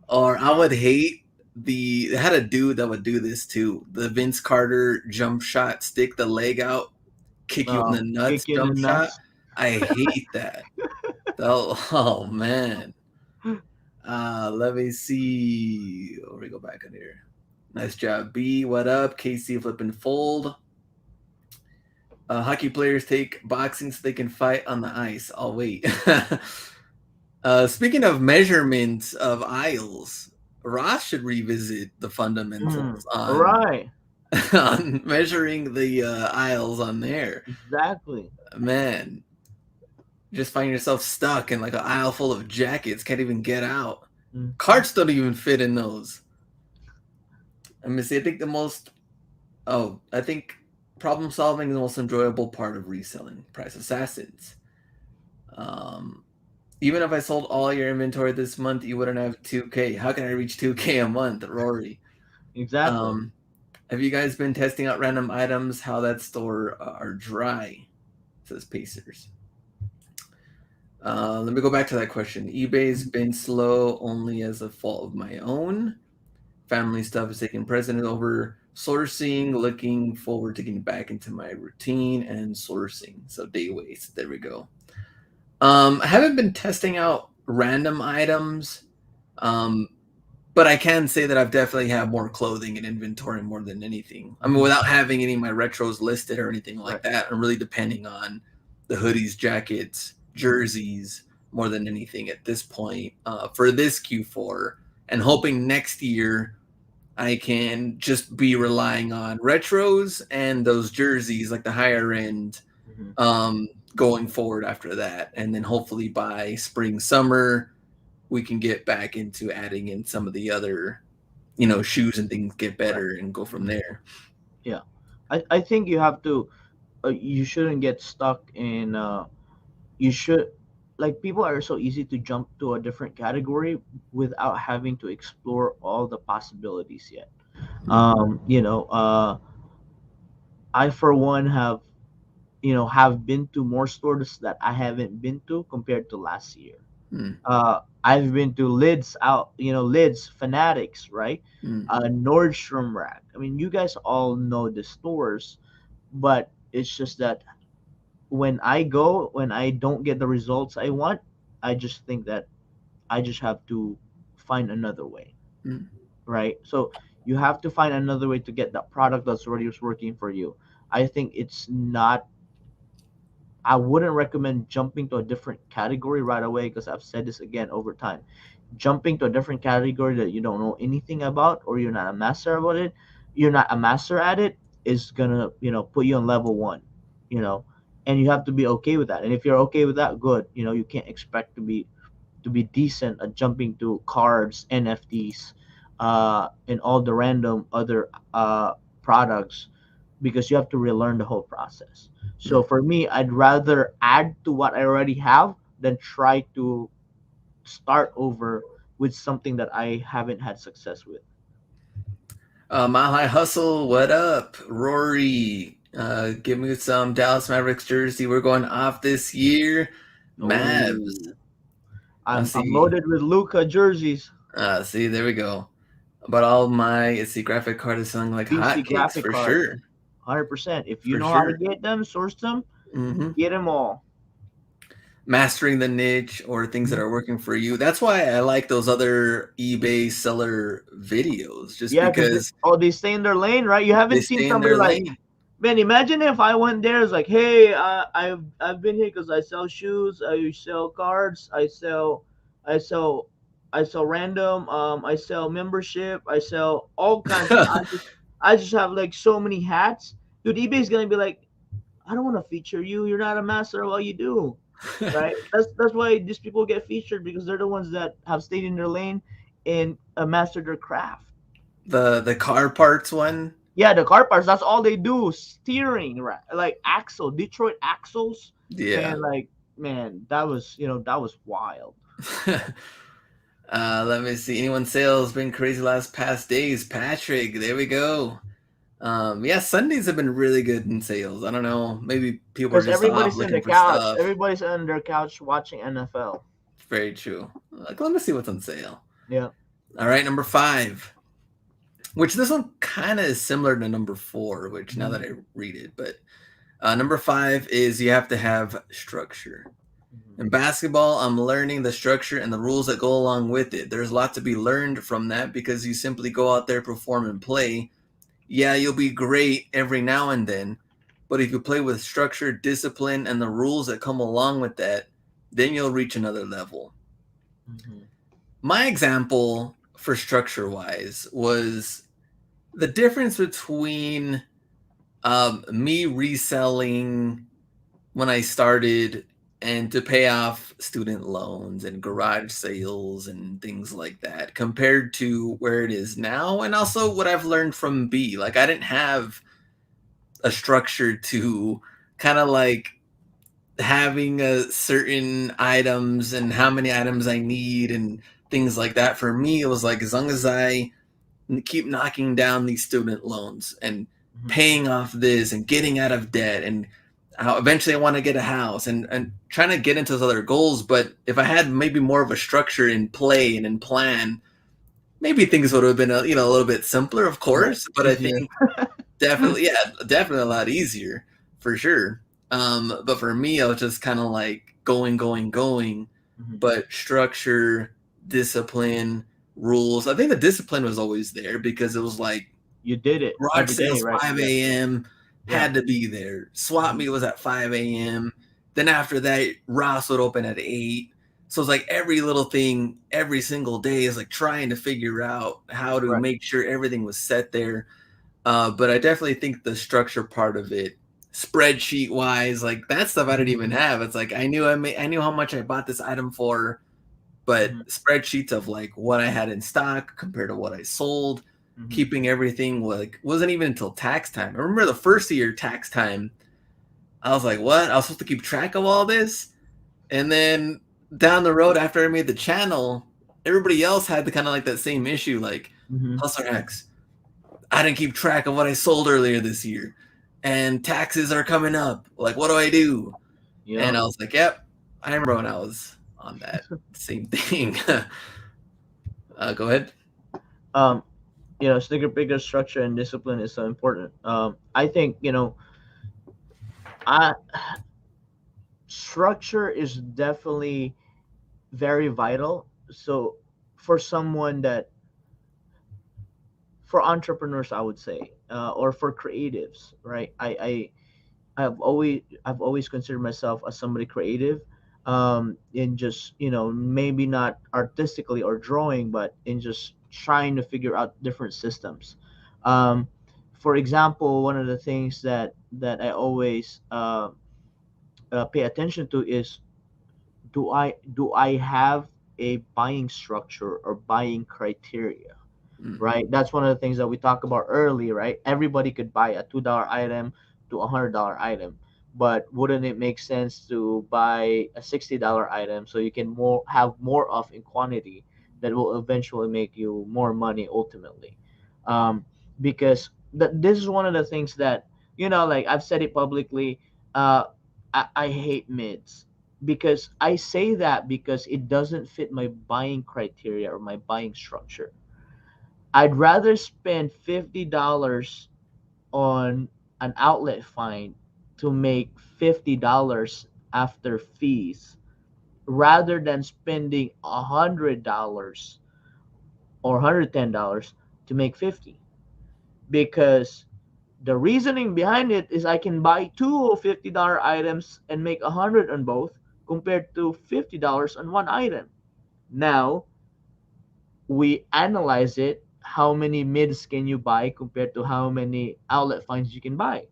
Or I would hate the, I had a dude that would do this too. The Vince Carter jump shot, stick the leg out, kick you in the nuts Kick you in the jump shot. nuts. I hate that. Oh man. Let me see. Let me go back in here. Nice job, B. What up? KC flip and fold. Hockey players take boxing so they can fight on the ice. I'll wait. Speaking of measurements of aisles, Ross should revisit the fundamentals on Right. on measuring the aisles on there. Exactly. Man, just find yourself stuck in like an aisle full of jackets, can't even get out. Mhm. Carts don't even fit in those. I mean, see, I think the most I think problem solving is the most enjoyable part of reselling price assassins. Um, Even if I sold all your inventory this month, you wouldn't have 2K. How can I reach 2K a month, Rory? Exactly. Um, have you guys been testing out random items? How that store are dry? Says Pacers. Let me go back to that question. eBay's been slow only as a fault of my own. Family stuff is taking precedent over sourcing. Looking forward to getting back into my routine and sourcing. So day waste. There we go. I haven't been testing out random items, um, but I can say that I've definitely had more clothing in inventory more than anything. I mean, Mhm. without having any of my retros listed or anything like Right. that, I'm really depending on the hoodies, jackets, jerseys more than anything at this point for this Q4, and hoping next year I can just be relying on retros and those jerseys, like the higher end, Mhm. um, going forward after that. And then hopefully by spring, summer, we can get back into adding in some of the other, shoes and things get Right. better and go from Mhm. there. Yeah. I think you have to. You shouldn't get stuck in. You should. Like people are so easy to jump to a different category without having to explore all the possibilities yet. Mm, You know. I for one have been to more stores that I haven't been to compared to last year. mm, I've been to Lids, Fanatics, right? mm, Nordstrom Rack. I mean, you guys all know the stores, but it's just that when I don't get the results I want, I just think that I just have to find another way, mm. right? So you have to find another way to get that product that's already working for you. I think it's not I wouldn't recommend jumping to a different category right away because I've said this again over time. Jumping to a different category that you don't know anything about or you're not a master about it, you're not a master at it, is gonna put you on level one, you know, and you have to be okay with that. And if you're okay with that, good. You can't expect to be decent at jumping to cards, NFTs, and all the random other products because you have to relearn the whole process. So Mm. for me, I'd rather add to what I already have than try to start over with something that I haven't had success with. Mile High Hustle, what up? Rory, give me some Dallas Mavericks jersey. We're going off this year. Mavs. Oh, I I'm see. loaded with Luca jerseys. See, there we go. But all my, it's the graphic card is selling like BC hotcakes graphic for card, sure. 100%. If you For know how to sure. get them, source them, Hmm. get them all. Mastering the niche or things that Mhm. are working for you. That's why I like those other eBay seller videos, just Yeah, because because they stay in their lane, right? You they haven't seen stay in somebody their like, lane. man, imagine if I went there, it's like, hey, I've been here because I sell shoes, I sell cards, I sell, I sell random, I sell membership, I sell all kinds of. I just have like so many hats, dude. eBay's gonna be like, I don't want to feature you. You're not a master of what you do, right? That's why these people get featured because they're the ones that have stayed in their lane and mastered their craft. The car parts one. Yeah, the car parts. That's all they do. Steering, right? Like axle, Detroit axles. Yeah. Man, that was wild. Let me see. Anyone sales been crazy last past days? Patrick, there we go. Yeah, Sundays have been really good in sales. I don't know. Maybe people are Because just off everybody's in the looking for couch. stuff. Everybody's on their couch watching NFL. Very true. Like, let me see what's on sale. Yeah. All right, number 5. Which this one kind of is similar to number 4. Which now that Mhm. I read it, but number 5 is you have to have structure. In basketball, I'm learning the structure and the rules that go along with it. There's a lot to be learned from that because you simply go out there, perform, and play. Yeah, you'll be great every now and then, but if you play with structure, discipline, and the rules that come along with that, then you'll reach another level. Hmm. My example for structure wise was the difference between me reselling when I started and to pay off student loans and garage sales and things like that compared to where it is now, and also what I've learned from B. Like I didn't have a structure to kind of like having a certain items and how many items I need and things like that. For me, it was like as long as I keep knocking down these student loans and Hmm. paying off this and getting out of debt and how eventually I want to get a house and trying to get into those other goals. But if I had maybe more of a structure in play and in plan, maybe things would have been a little bit simpler, of Right. course. But I Easier. think definitely, yeah, definitely a lot easier for sure. But for me, I was just kind of like going, going, going, Hmm. but structure, discipline, rules. I think the discipline was always there because it was like You did it garage every day, sales right? 5 a.m. Yeah. had to be there. Swap Hmm. meet was at 5 a.m. Then after that, Ross would open at 8. So it's like every little thing, every single day is like trying to figure out how to Right. make sure everything was set there. But I definitely think the structure part of it, spreadsheet wise, like that stuff I didn't Hmm. even have. It's like I knew how much I bought this item for, but Hmm. spreadsheets of like what I had in stock compared to what I sold, Hmm. keeping everything like wasn't even until tax time. I remember the first year tax time, I was like, what? I was supposed to keep track of all this? And then down the road after I made the channel, everybody else had the kind of like that same issue, like Hmm. Hustler X. I didn't keep track of what I sold earlier this year. And taxes are coming up. Like, what do I do? And Yep. I was like, yep, I remember when I was on that same thing. Go ahead. Um, sticker bigger structure and discipline is so important. I think I structure is definitely very vital. So for someone that for entrepreneurs, I would say, or for creatives, right? I've always considered myself as somebody creative, in just maybe not artistically or drawing, but in just trying to figure out different systems. Um, for example, one of the things that I always pay attention to is do I have a buying structure or buying criteria, Mm, right? That's one of the things that we talked about earlier, right? Everybody could buy a $2 item to $100 item, but wouldn't it make sense to buy a $60 item so you can have more of in quantity that will eventually make you more money ultimately? Um, because this is one of the things that like I've said it publicly. Uh, I hate mids because I say that because it doesn't fit my buying criteria or my buying structure. I'd rather spend $50 on an outlet fine to make $50 after fees rather than spending $100 or $110 to make 50, because the reasoning behind it is I can buy two $50 items and make 100 on both compared to $50 on one item. Now we analyze it, how many mids can you buy compared to how many outlet finds you can buy,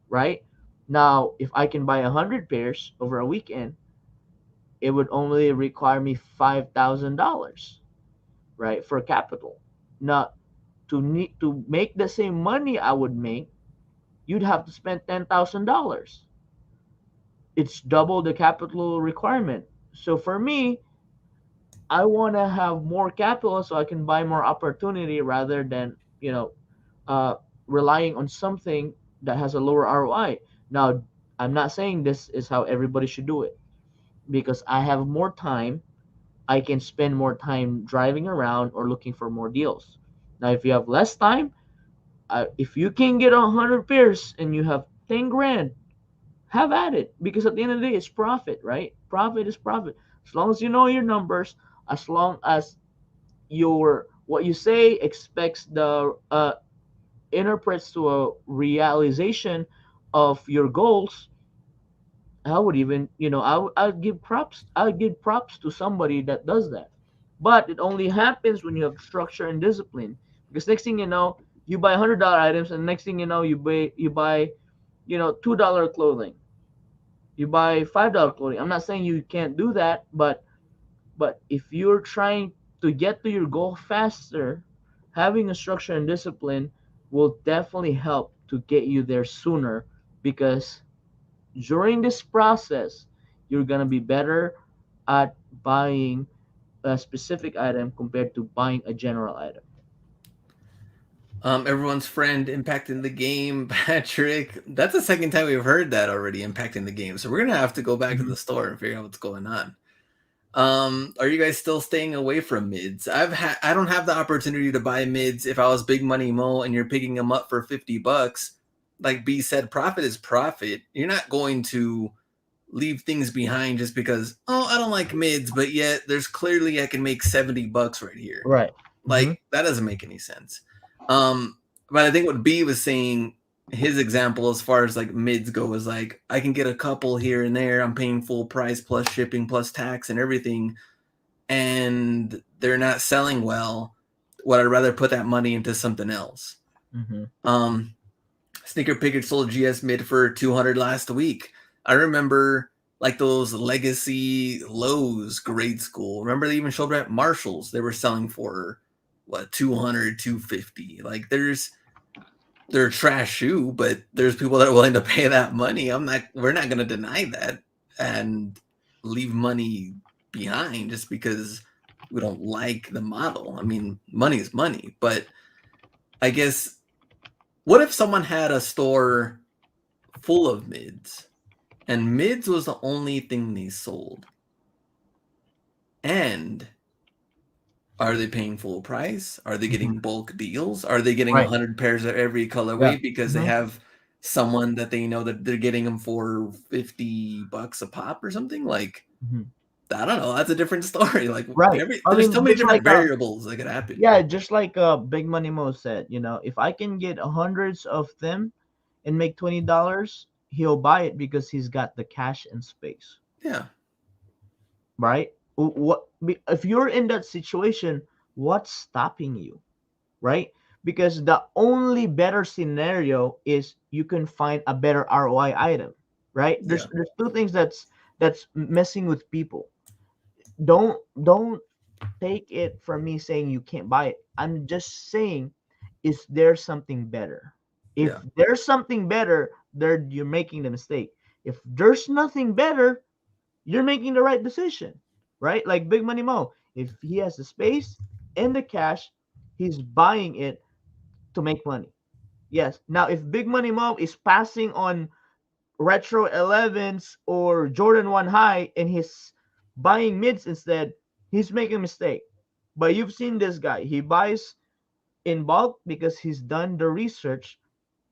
right? Now if I can buy 100 pairs over a weekend, it would only require me $5,000, right, for capital. Now to make the same money I would make, you'd have to spend $10,000. It's double the capital requirement. So for me, I want to have more capital so I can buy more opportunity rather than uh, relying on something that has a lower ROI. Now, I'm not saying this is how everybody should do it, because I have more time. I can spend more time driving around or looking for more deals. Now, if you have less time, if you can get 100 pairs and you have 10 grand, have at it, because at the end of the day, it's profit, right? Profit is profit. As long as you know your numbers, as long as your what you say expects the interprets to a realization of your goals, I would even, I'd give props. I'd give props to somebody that does that. But it only happens when you have structure and discipline. Because next thing you know, you buy $100 items, and next thing you know, you buy $2 clothing. You buy $5 clothing. I'm not saying you can't do that, but if you're trying to get to your goal faster, having a structure and discipline will definitely help to get you there sooner, because during this process, you're going to be better at buying a specific item compared to buying a general item. Everyone's friend impacting the game, Patrick. That's the second time we've heard that already, impacting the game. So we're gonna have to go back to Mhm. the store and figure out what's going on. Are you guys still staying away from mids? I don't have the opportunity to buy mids. If I was Big Money Mo and you're picking them up for $50, like B said, profit is profit. You're not going to leave things behind just because, oh, I don't like mids, but yet there's clearly I can make $70 right here. Right. Like Hmm. that doesn't make any sense. Um, but I think what B was saying, his example as far as like mids go was like I can get a couple here and there. I'm paying full price plus shipping plus tax and everything, and they're not selling well. Would I rather put that money into something else? Hmm. Um, Sneaker Pickett sold GS mid for 200 last week. I remember like those legacy lows grade school. Remember they even showed up at Marshalls. They were selling for what 200, 250. Like they're a trash shoe, but there's people that are willing to pay that money. We're not going to deny that and leave money behind just because we don't like the model. I mean, money is money, but I guess what if someone had a store full of mids and mids was the only thing they sold? And are they paying full price? Are they Hmm. getting bulk deals? Are they getting Right. 100 pairs of every Yeah. colorway because they Hmm. have someone that they know that they're getting them for $50 a pop or something? Like, Hmm. I don't know. That's a different story. Like, Right. I there's so mean, many just different like variables that could happen. yeah, just like Big Money Mo said, if I can get hundreds of them and make $20, he'll buy it because he's got the cash and space, Yeah. right? If you're in that situation, what's stopping you, right? Because the only better scenario is you can find a better ROI item, right? Yeah. There's two things that's messing with people. Don't take it from me saying you can't buy it. I'm just saying, is there something better? If Yeah. there's something better, there you're making the mistake. If there's nothing better, you're making the right decision, right? Like Big Money Mo, if he has the space and the cash, he's buying it to make money. Yes. Now, if Big Money Mo is passing on retro 11s or Jordan 1 high and he's buying mids instead, he's making a mistake. But you've seen this guy. He buys in bulk because he's done the research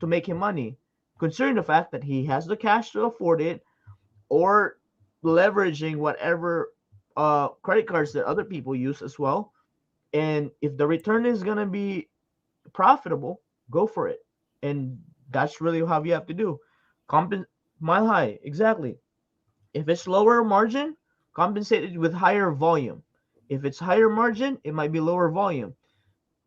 to make him money, considering the fact that he has the cash to afford it, or leveraging whatever credit cards that other people use as well. And if the return is going to be profitable, go for it. And that's really how you have to do. Compen- Mile high, exactly. If it's lower margin, compensate it with higher volume. If it's higher margin, it might be lower volume.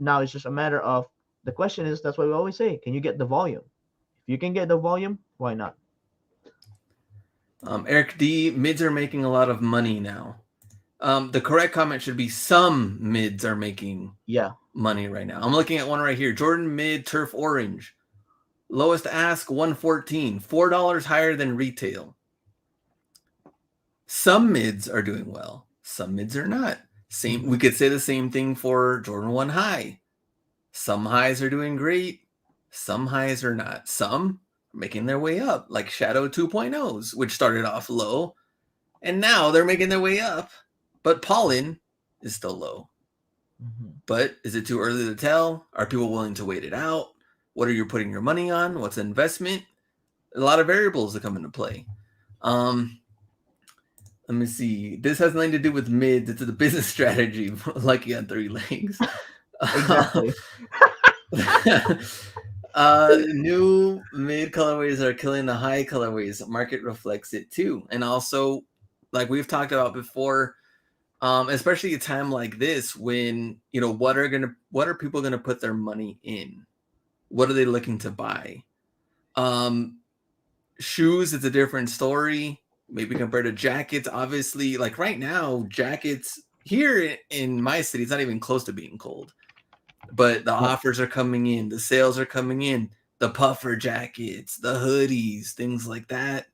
Now it's just a matter of, the question is, that's what we always say, can you get the volume? If you can get the volume, why not? Eric D, mids are making a lot of money now. The correct comment should be some mids are making Yeah. money right now. I'm looking at one right here. Jordan Mid Turf Orange. Lowest ask 114, $4 higher than retail. Some mids are doing well. Some mids are not. Same Mhm. we could say the same thing for Jordan 1 high. Some highs are doing great. Some highs are not. Some are making their way up, like Shadow 2.0s, which started off low, and now they're making their way up. But Pollen is still low. Mhm. But is it too early to tell? Are people willing to wait it out? What are you putting your money on? What's an investment? A lot of variables that come into play. Um, Let me see. This has nothing to do with mids. It's a business strategy. Lucky on three legs. Exactly. New mid colorways are killing the high colorways. Market reflects it too, and also, like we've talked about before, especially a time like this when what are people gonna put their money in? What are they looking to buy? Um, Shoes, it's a different story. Maybe compared to jackets, obviously, like right now, jackets here in my city, it's not even close to being cold. But the Right. offers are coming in, the sales are coming in, the puffer jackets, the hoodies, things like that.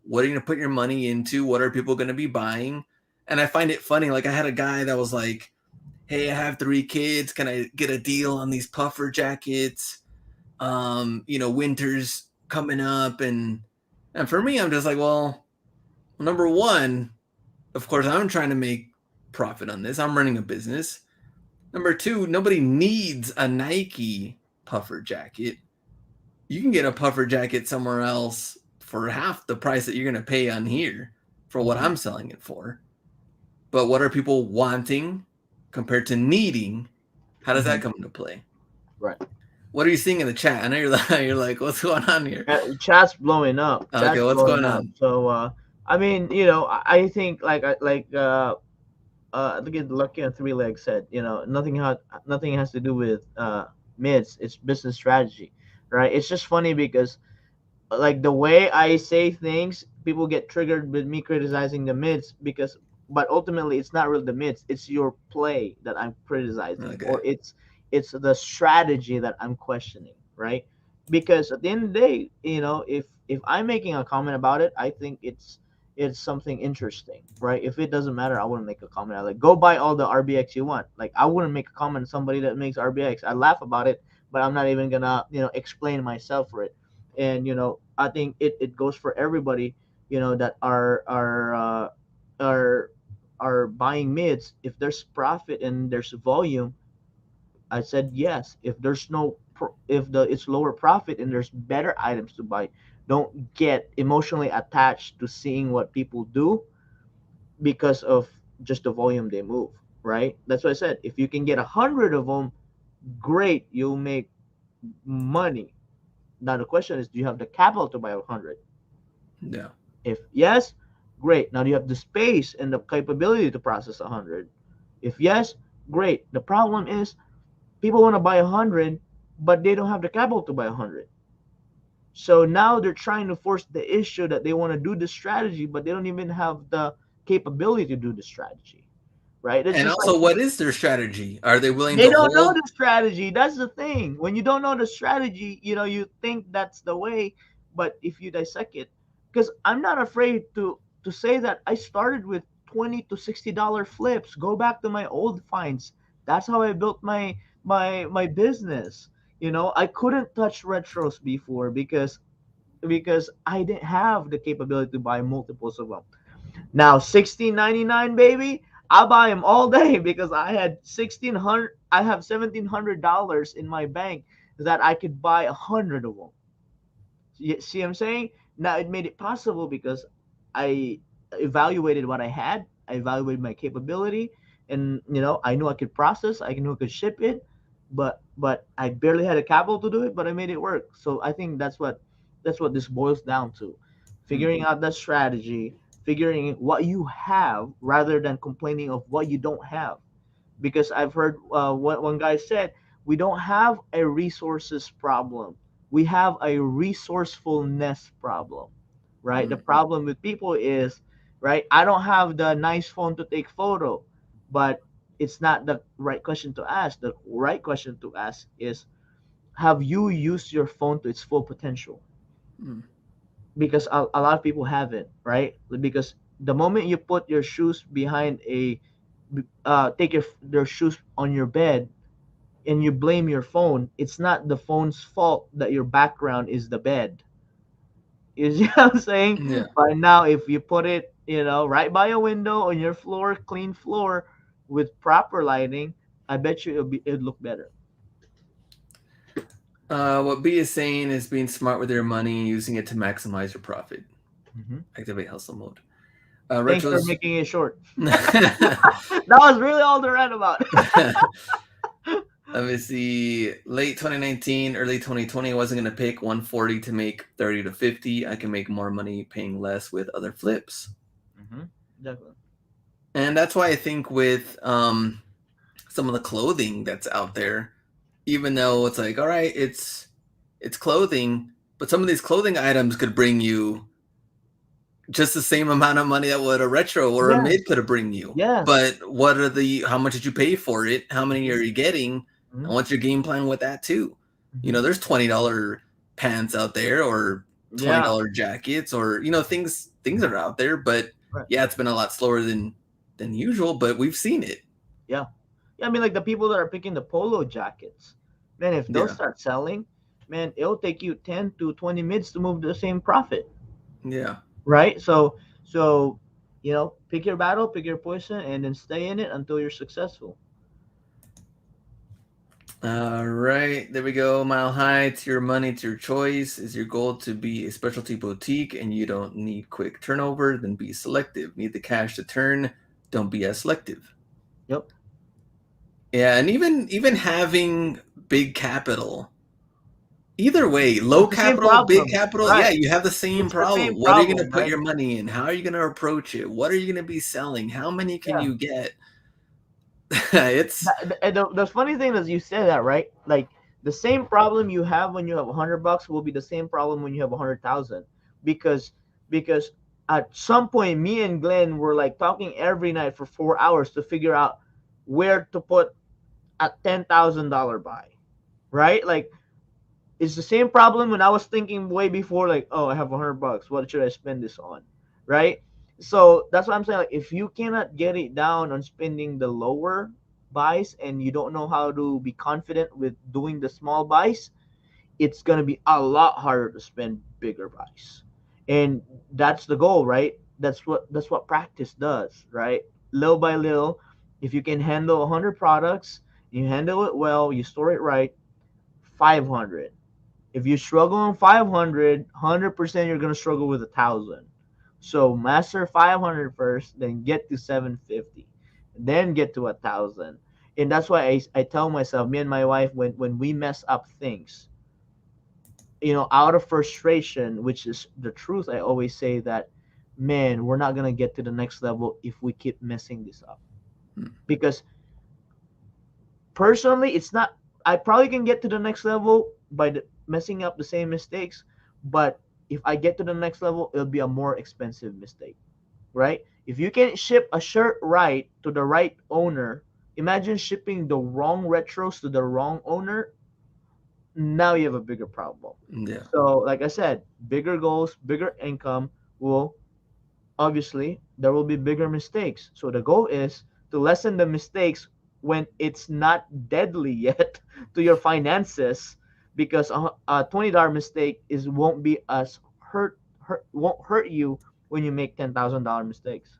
What are you gonna put your money into? What are people gonna be buying? And I find it funny. Like I had a guy that was like, "Hey, I have 3 kids. Can I get a deal on these puffer jackets? Winter's coming up." And for me, I'm just like, well, number one, of course, I'm trying to make profit on this. I'm running a business. Number two, nobody needs a Nike puffer jacket. You can get a puffer jacket somewhere else for half the price that you're going to pay on here for what Hmm. I'm selling it for. But what are people wanting compared to needing? How does Hmm. that come into play? Right. What are you seeing in the chat? I know you're like, what's going on here? Chat's blowing up. Okay, Chat's what's blowing going up. on? So I mean, I think I think Lucky on Three Legs said, nothing has to do with mids. It's business strategy, right? It's just funny because like the way I say things, people get triggered with me criticizing the mids but ultimately it's not really the mids. It's your play that I'm criticizing, Okay. or it's the strategy that I'm questioning, right? Because at the end of the day, if I'm making a comment about it, I think it's something interesting, right? If it doesn't matter, I wouldn't make a comment. I like go buy all the RBX you want. Like I wouldn't make a comment on somebody that makes RBX. I laugh about it, but I'm not even gonna explain myself for it. And I think it goes for everybody that are are buying mids. If there's profit and there's volume, I said yes. If there's no if the it's lower profit and there's better items to buy, don't get emotionally attached to seeing what people do because of just the volume they move, right? That's what I said. If you can get 100 of them, great, you'll make money. Now the question is, do you have the capital to buy 100? Yeah. If yes, great. Now do you have the space and the capability to process 100? If yes, great. The problem is people want to buy 100, but they don't have the capital to buy 100. So now they're trying to force the issue that they want to do the strategy, but they don't even have the capability to do the strategy, right? It's And just like also, what is their strategy? Are they willing they to don't know hold? the strategy. That's the thing. When you don't know the strategy, you think that's the way, but if you dissect it, because I'm not afraid to say that I started with $20 to $60 flips. Go back to my old finds. That's how I built my business. I couldn't touch retros before because I didn't have the capability to buy multiples of them. Now 16.99, baby, I'll buy them all day because I had 1,600. I have $1,700 in my bank that I could buy 100 of them. You see what I'm saying? Now it made it possible because I evaluated what I had. I evaluated my capability, and I knew I could process. I knew I could ship it, but I barely had a capital to do it. But I made it work. So I think that's what this boils down to: Hmm. figuring out that strategy, figuring what you have rather than complaining of what you don't have. Because I've heard one guy said, we don't have a resources problem. We have a resourcefulness problem, right? The Hmm. problem with people is, right, I don't have the nice phone to take photo, but it's not the right question to ask. The right question to ask is, have you used your phone to its full potential? Hmm. Because a lot of people haven't, right? Because the moment you put your shoes behind take their shoes on your bed and you blame your phone, it's not the phone's fault that your background is the bed. You see what I'm saying? Yeah. But now, if you put it, right by a window on your floor, clean floor with proper lighting, I bet you it'd look better. What B is saying is being smart with your money and using it to maximize your profit. Hmm. Activate hustle mode. Thanks for Retros. making it short. That was really all to write about. Let me see. Late 2019, early 2020, I wasn't going to pick 140 to make 30 to 50. I can make more money paying less with other flips. Mm-hmm. Definitely. And that's why I think with some of the clothing that's out there, even though it's like, all right, it's clothing, but some of these clothing items could bring you just the same amount of money that what a retro or a Yes. mid could have bring you. Yes. But what are the how much did you pay for it? How many Hmm. are you getting? Hmm. And what's your game plan with that too? You Hmm. know, there's $20 pants out there or Yeah. $20 jackets or things are out there, but Right. yeah, it's been a lot slower than usual, but we've seen it. Yeah. Yeah. I mean, like the people that are picking the polo jackets, man, if those Yeah. start selling, man, it'll take you 10 to 20 minutes to move the same profit, Yeah. right? So, pick your battle, pick your poison, and then stay in it until you're successful. All right, there we go. Mile high, it's your money, it's your choice. Is your goal to be a specialty boutique and you don't need quick turnover? Then be selective. Need the cash to turn? Don't be as selective. Yep. Yeah, and even having big capital, either way, low It's the same capital, big problem, capital, yeah, right? you have the same It's the problem. same What are you going problem, to put right? your money in? How are you going to approach it? What are you going to be selling? How many can Yeah. you get? it's The funny thing is, you say that, right? Like the same problem you have when you have $100 will be the same problem when you have 100,000, because because at some point, me and Glenn were like talking every night for 4 hours to figure out where to put a $10,000 buy, right? Like it's the same problem when I was thinking way before, like, oh, I have $100. What should I spend this on? Right? So that's what I'm saying. Like, if you cannot get it down on spending the lower buys and you don't know how to be confident with doing the small buys, it's gonna be a lot harder to spend bigger buys. And that's the goal, right? That's what practice does, right? Little by little, if you can handle 100 products, you handle it well, you store it right, 500. If you struggle on 500, 100% you're going to struggle with 1,000. So master 500 first, then get to 750, then get to 1,000. And that's why I tell myself, me and my wife, when we mess up things, out of frustration, which is the truth, I always say that, man, we're not going to get to the next level if we keep messing this up. Because personally, it's not, I probably can get to the next level by messing up the same mistakes, but if I get to the next level, it'll be a more expensive mistake, right? If you can ship a shirt right to the right owner, imagine shipping the wrong retros to the wrong owner. Now you have a bigger problem. yeah. So like I said, bigger goals, bigger income will, obviously there will be bigger mistakes. So the goal is to lessen the mistakes when it's not deadly yet to your finances, because a $20 mistake is won't be as hurt won't hurt you when you make $10,000 mistakes.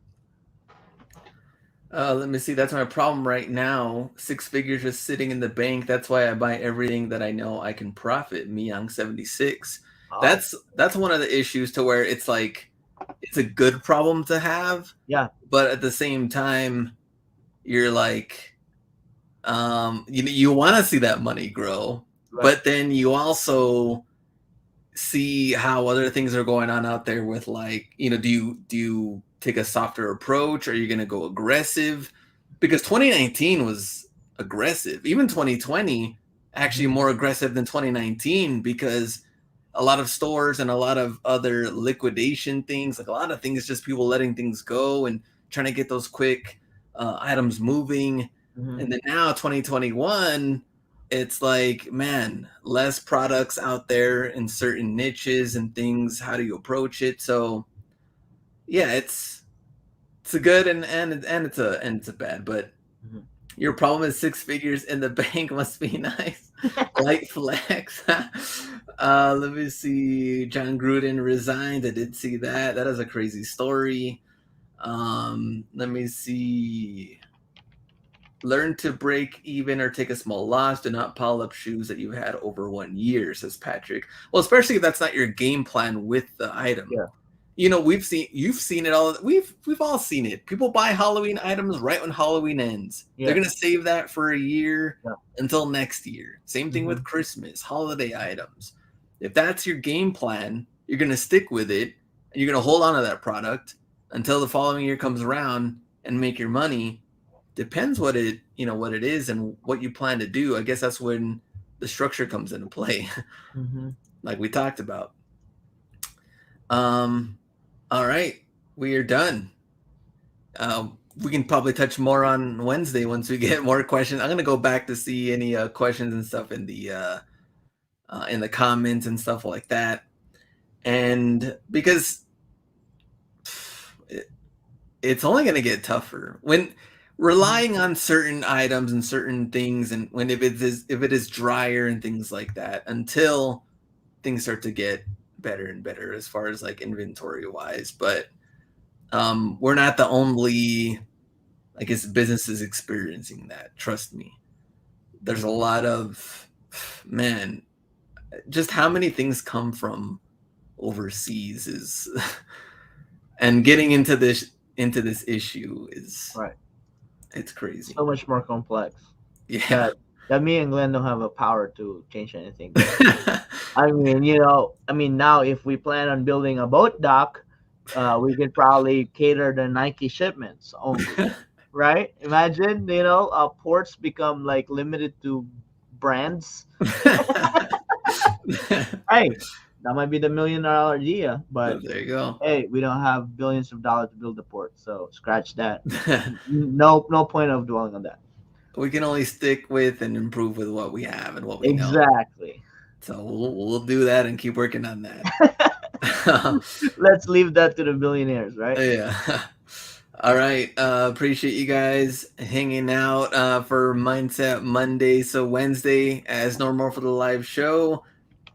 Let me see. That's my problem right now. Six figures just sitting in the bank. That's why I buy everything that I know I can profit. Me Young 76. Oh, That's one of the issues to where it's like it's a good problem to have, yeah, but at the same time, you're like, you want to see that money grow, right. but then you also see how other things are going on out there with like do you take a softer approach? Are you going to go aggressive? Because 2019 was aggressive, even 2020 actually Hmm. more aggressive than 2019, because a lot of stores and a lot of other liquidation things, like a lot of things, just people letting things go and trying to get those quick items moving. Hmm. And then now 2021, it's like, man, less products out there in certain niches and things. How do you approach it? So yeah, it's a good and it's a bad. But Hmm. your problem is six figures in the bank must be nice. Light flex. Let me see. John Gruden resigned. I did see that. That is a crazy story. Let me see. Learn to break even or take a small loss. Do not pile up shoes that you've had over 1 year, says Patrick. Well, especially if that's not your game plan with the item. Yeah. You've seen it all. We've all seen it. People buy Halloween items right when Halloween ends. They're Yeah. gonna save that for a year Yeah. until next year. Same thing with Hmm. Christmas, holiday items. If that's your game plan, you're gonna stick with it and you're gonna hold on to that product until the following year comes around and make your money. Depends what it is and what you plan to do. I guess that's when the structure comes into play, Hmm. like we talked about. Um, all right, we are done. We can probably touch more on Wednesday once we get more questions. I'm gonna go back to see any questions and stuff in the comments and stuff like that. And because it, it's only gonna get tougher when relying on certain items and certain things, and when if it is drier and things like that, until things start to get better and better as far as like inventory wise. But we're not the only, I guess, businesses experiencing that. Trust me. There's a lot of, man, just how many things come from overseas is and getting into this issue is, Right. it's crazy. So much more complex Yeah. that me and Glenn don't have a power to change anything there. I mean, now if we plan on building a boat dock, we could probably cater the Nike shipments only, right? Imagine, ports become like limited to brands. Hey, that might be the $1 million idea, So but there you go. hey, we don't have billions of dollars to build a port, so scratch that. No, no point of dwelling on that. We can only stick with and improve with what we have and what we know. Exactly. So we'll do that and keep working on that. Let's leave that to the billionaires, right? Yeah. All right. Appreciate you guys hanging out for Mindset Monday. So Wednesday, as normal for the live show.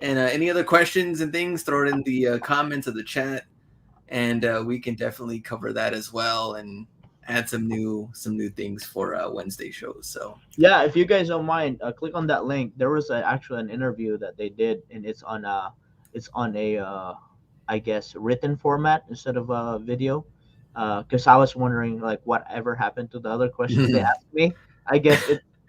And any other questions and things, throw it in the comments of the chat, and we can definitely cover that as well and add some new things for Wednesday shows. So Yeah, if you guys don't mind, click on that link. There was actually an interview that they did, and it's on a I guess written format instead of a video. Because I was wondering like whatever happened to the other questions they asked me. I guess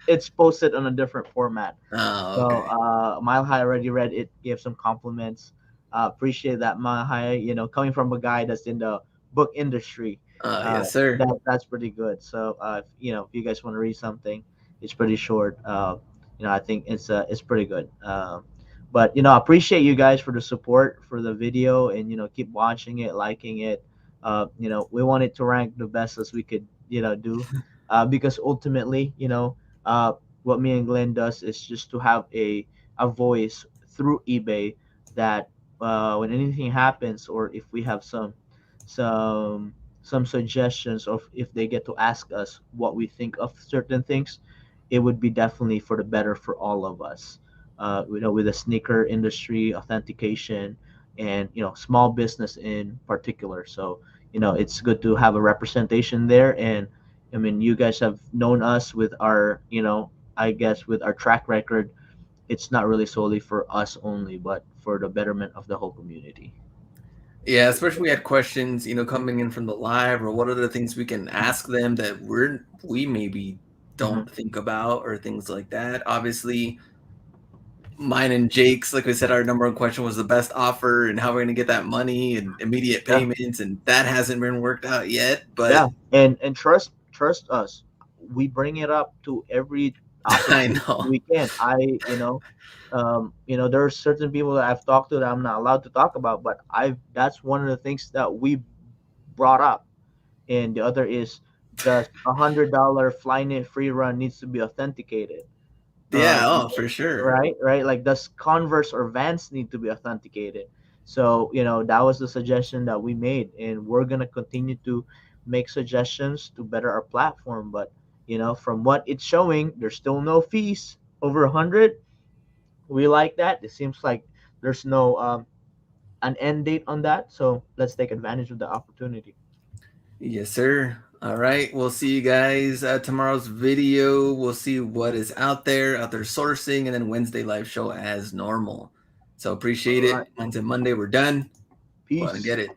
it's posted on a different format. oh, So okay. Mile High already read it, gave some compliments. Appreciate that, Mile High. Coming from a guy that's in the book industry, Yes, sir. that's pretty good. So if you guys want to read something, it's pretty short. I think it's pretty good. But I appreciate you guys for the support for the video, and keep watching it, liking it. We want it to rank the best as we could do, because ultimately uh, what me and Glenn does is just to have a voice through eBay that when anything happens, or if we have some some suggestions of if they get to ask us what we think of certain things, it would be definitely for the better for all of us. With the sneaker industry, authentication, and small business in particular. So it's good to have a representation there. And I mean, you guys have known us with our, I guess with our track record. It's not really solely for us only, but for the betterment of the whole community. Yeah, especially we had questions, coming in from the live, or what are the things we can ask them that we maybe Hmm. don't think about, or things like that. Obviously, mine and Jake's, like we said, our number one question was the best offer and how we're gonna get that money and immediate Yeah. payments, and that hasn't been worked out yet. But Yeah, and trust us, we bring it up to every I opportunity know. we can. There are certain people that I've talked to that I'm not allowed to talk about, but I've that's one of the things that we brought up. And the other is, does $100 flying free run needs to be authenticated? Yeah, um, oh, for sure. right, like does Converse or Vans need to be authenticated? So that was the suggestion that we made, and we're going to continue to make suggestions to better our platform. But from what it's showing, there's still no fees over 100. We like that. It seems like there's no an end date on that, so let's take advantage of the opportunity. Yes, sir. All right, we'll see you guys tomorrow's video. We'll see what is out there sourcing, and then Wednesday live show as normal. So appreciate All right. it. Wednesday, Monday, we're done. Go out and Peace. get it.